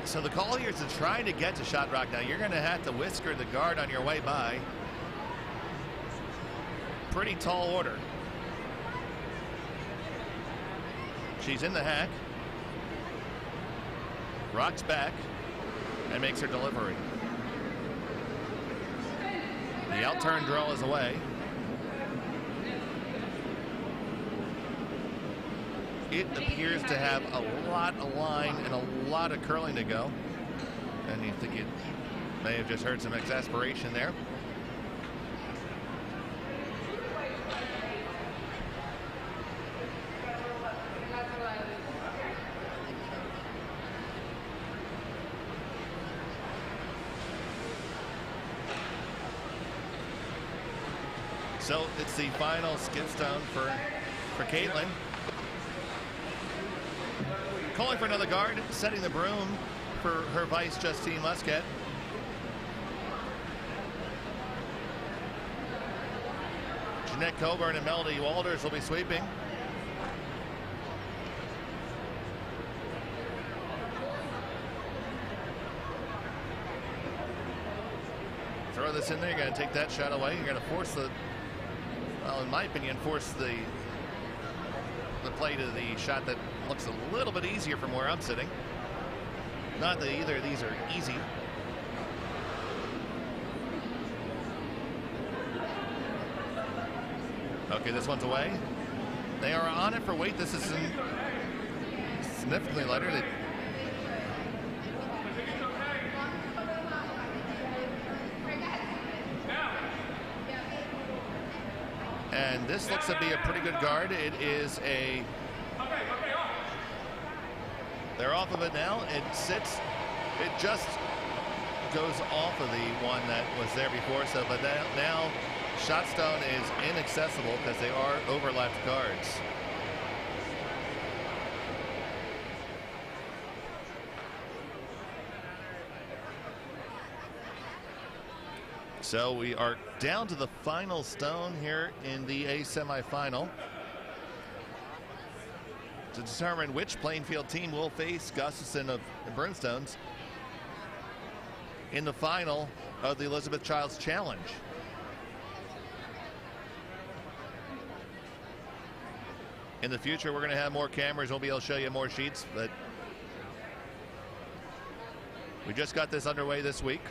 So the call here is to try to get to shot rock. Now you're going to have to whisker the guard on your way by. Pretty tall order. She's in the hack. Rocks back and makes her delivery. The out-turn draw is away. It appears to have a lot of line and a lot of curling to go. And you think you may have just heard some exasperation there. So it's the final skid stone for Caitlin. Calling for another guard, setting the broom for her vice, Justine Muscat. Jeanette Coburn and Melody Walters will be sweeping. Throw this in there, you're going to take that shot away. You're going to force the, well, in my opinion, force the play to the shot that looks a little bit easier from where I'm sitting. Not that either of these are easy. Okay, this one's away. They are on it for weight. This is significantly lighter. And this looks to be a pretty good guard. It is a... They're off of it now. It sits. It just goes off of the one that was there before. So, but now shot stone is inaccessible because they are overlapped guards. So we are down to the final stone here in the A semifinal to determine which Plainfield team will face Gustafson of Brimstones in the final of the Elizabeth Childs Challenge. In the future, we're going to have more cameras. We'll be able to show you more sheets, but we just got this underway this week.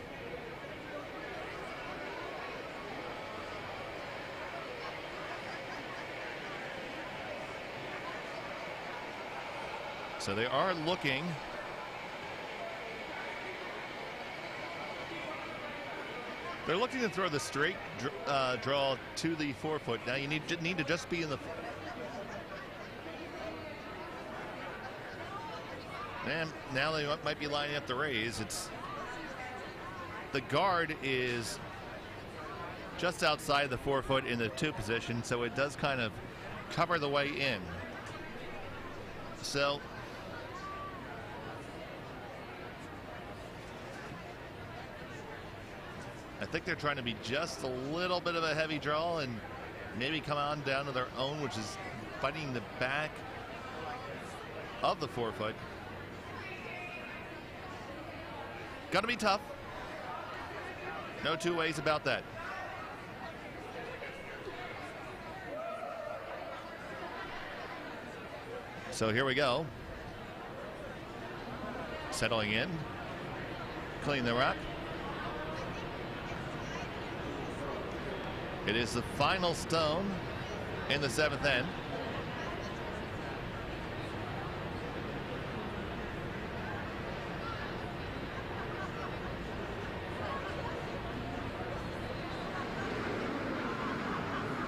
So they are looking. They're looking to throw the straight draw to the 4-foot. Now you need to just be in the. And now they might be lining up the raise. It's the guard is just outside the 4-foot in the 2 position, so it does kind of cover the way in. So I think they're trying to be just a little bit of a heavy draw and maybe come on down to their own, which is fighting the back of the 4-foot. Gonna be tough. No two ways about that. So here we go. Settling in. Clean the wrap. It is the final stone in the 7th end.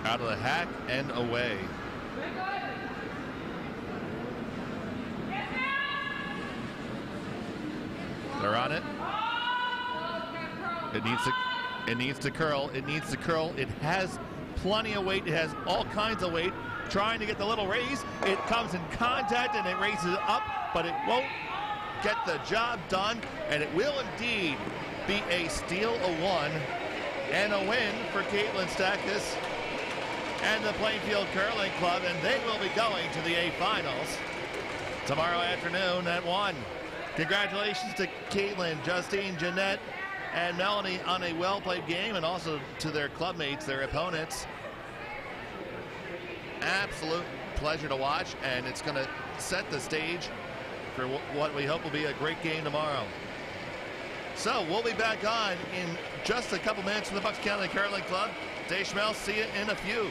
Out of the hack and away. They're on it. It needs to curl. It needs to curl. It has plenty of weight. It has all kinds of weight. Trying to get the little raise. It comes in contact and it raises up, but it won't get the job done. And it will indeed be a steal, a 1, and a win for Caitlin Stackus and the Plainfield Curling Club, and they will be going to the A finals tomorrow afternoon at 1. Congratulations to Caitlin, Justine, Jeanette, and Melanie on a well-played game, and also to their clubmates, their opponents. Absolute pleasure to watch, and it's going to set the stage for what we hope will be a great game tomorrow. So we'll be back on in just a couple minutes from the Bucks County Curling Club. Dave Schmelz, see you in a few.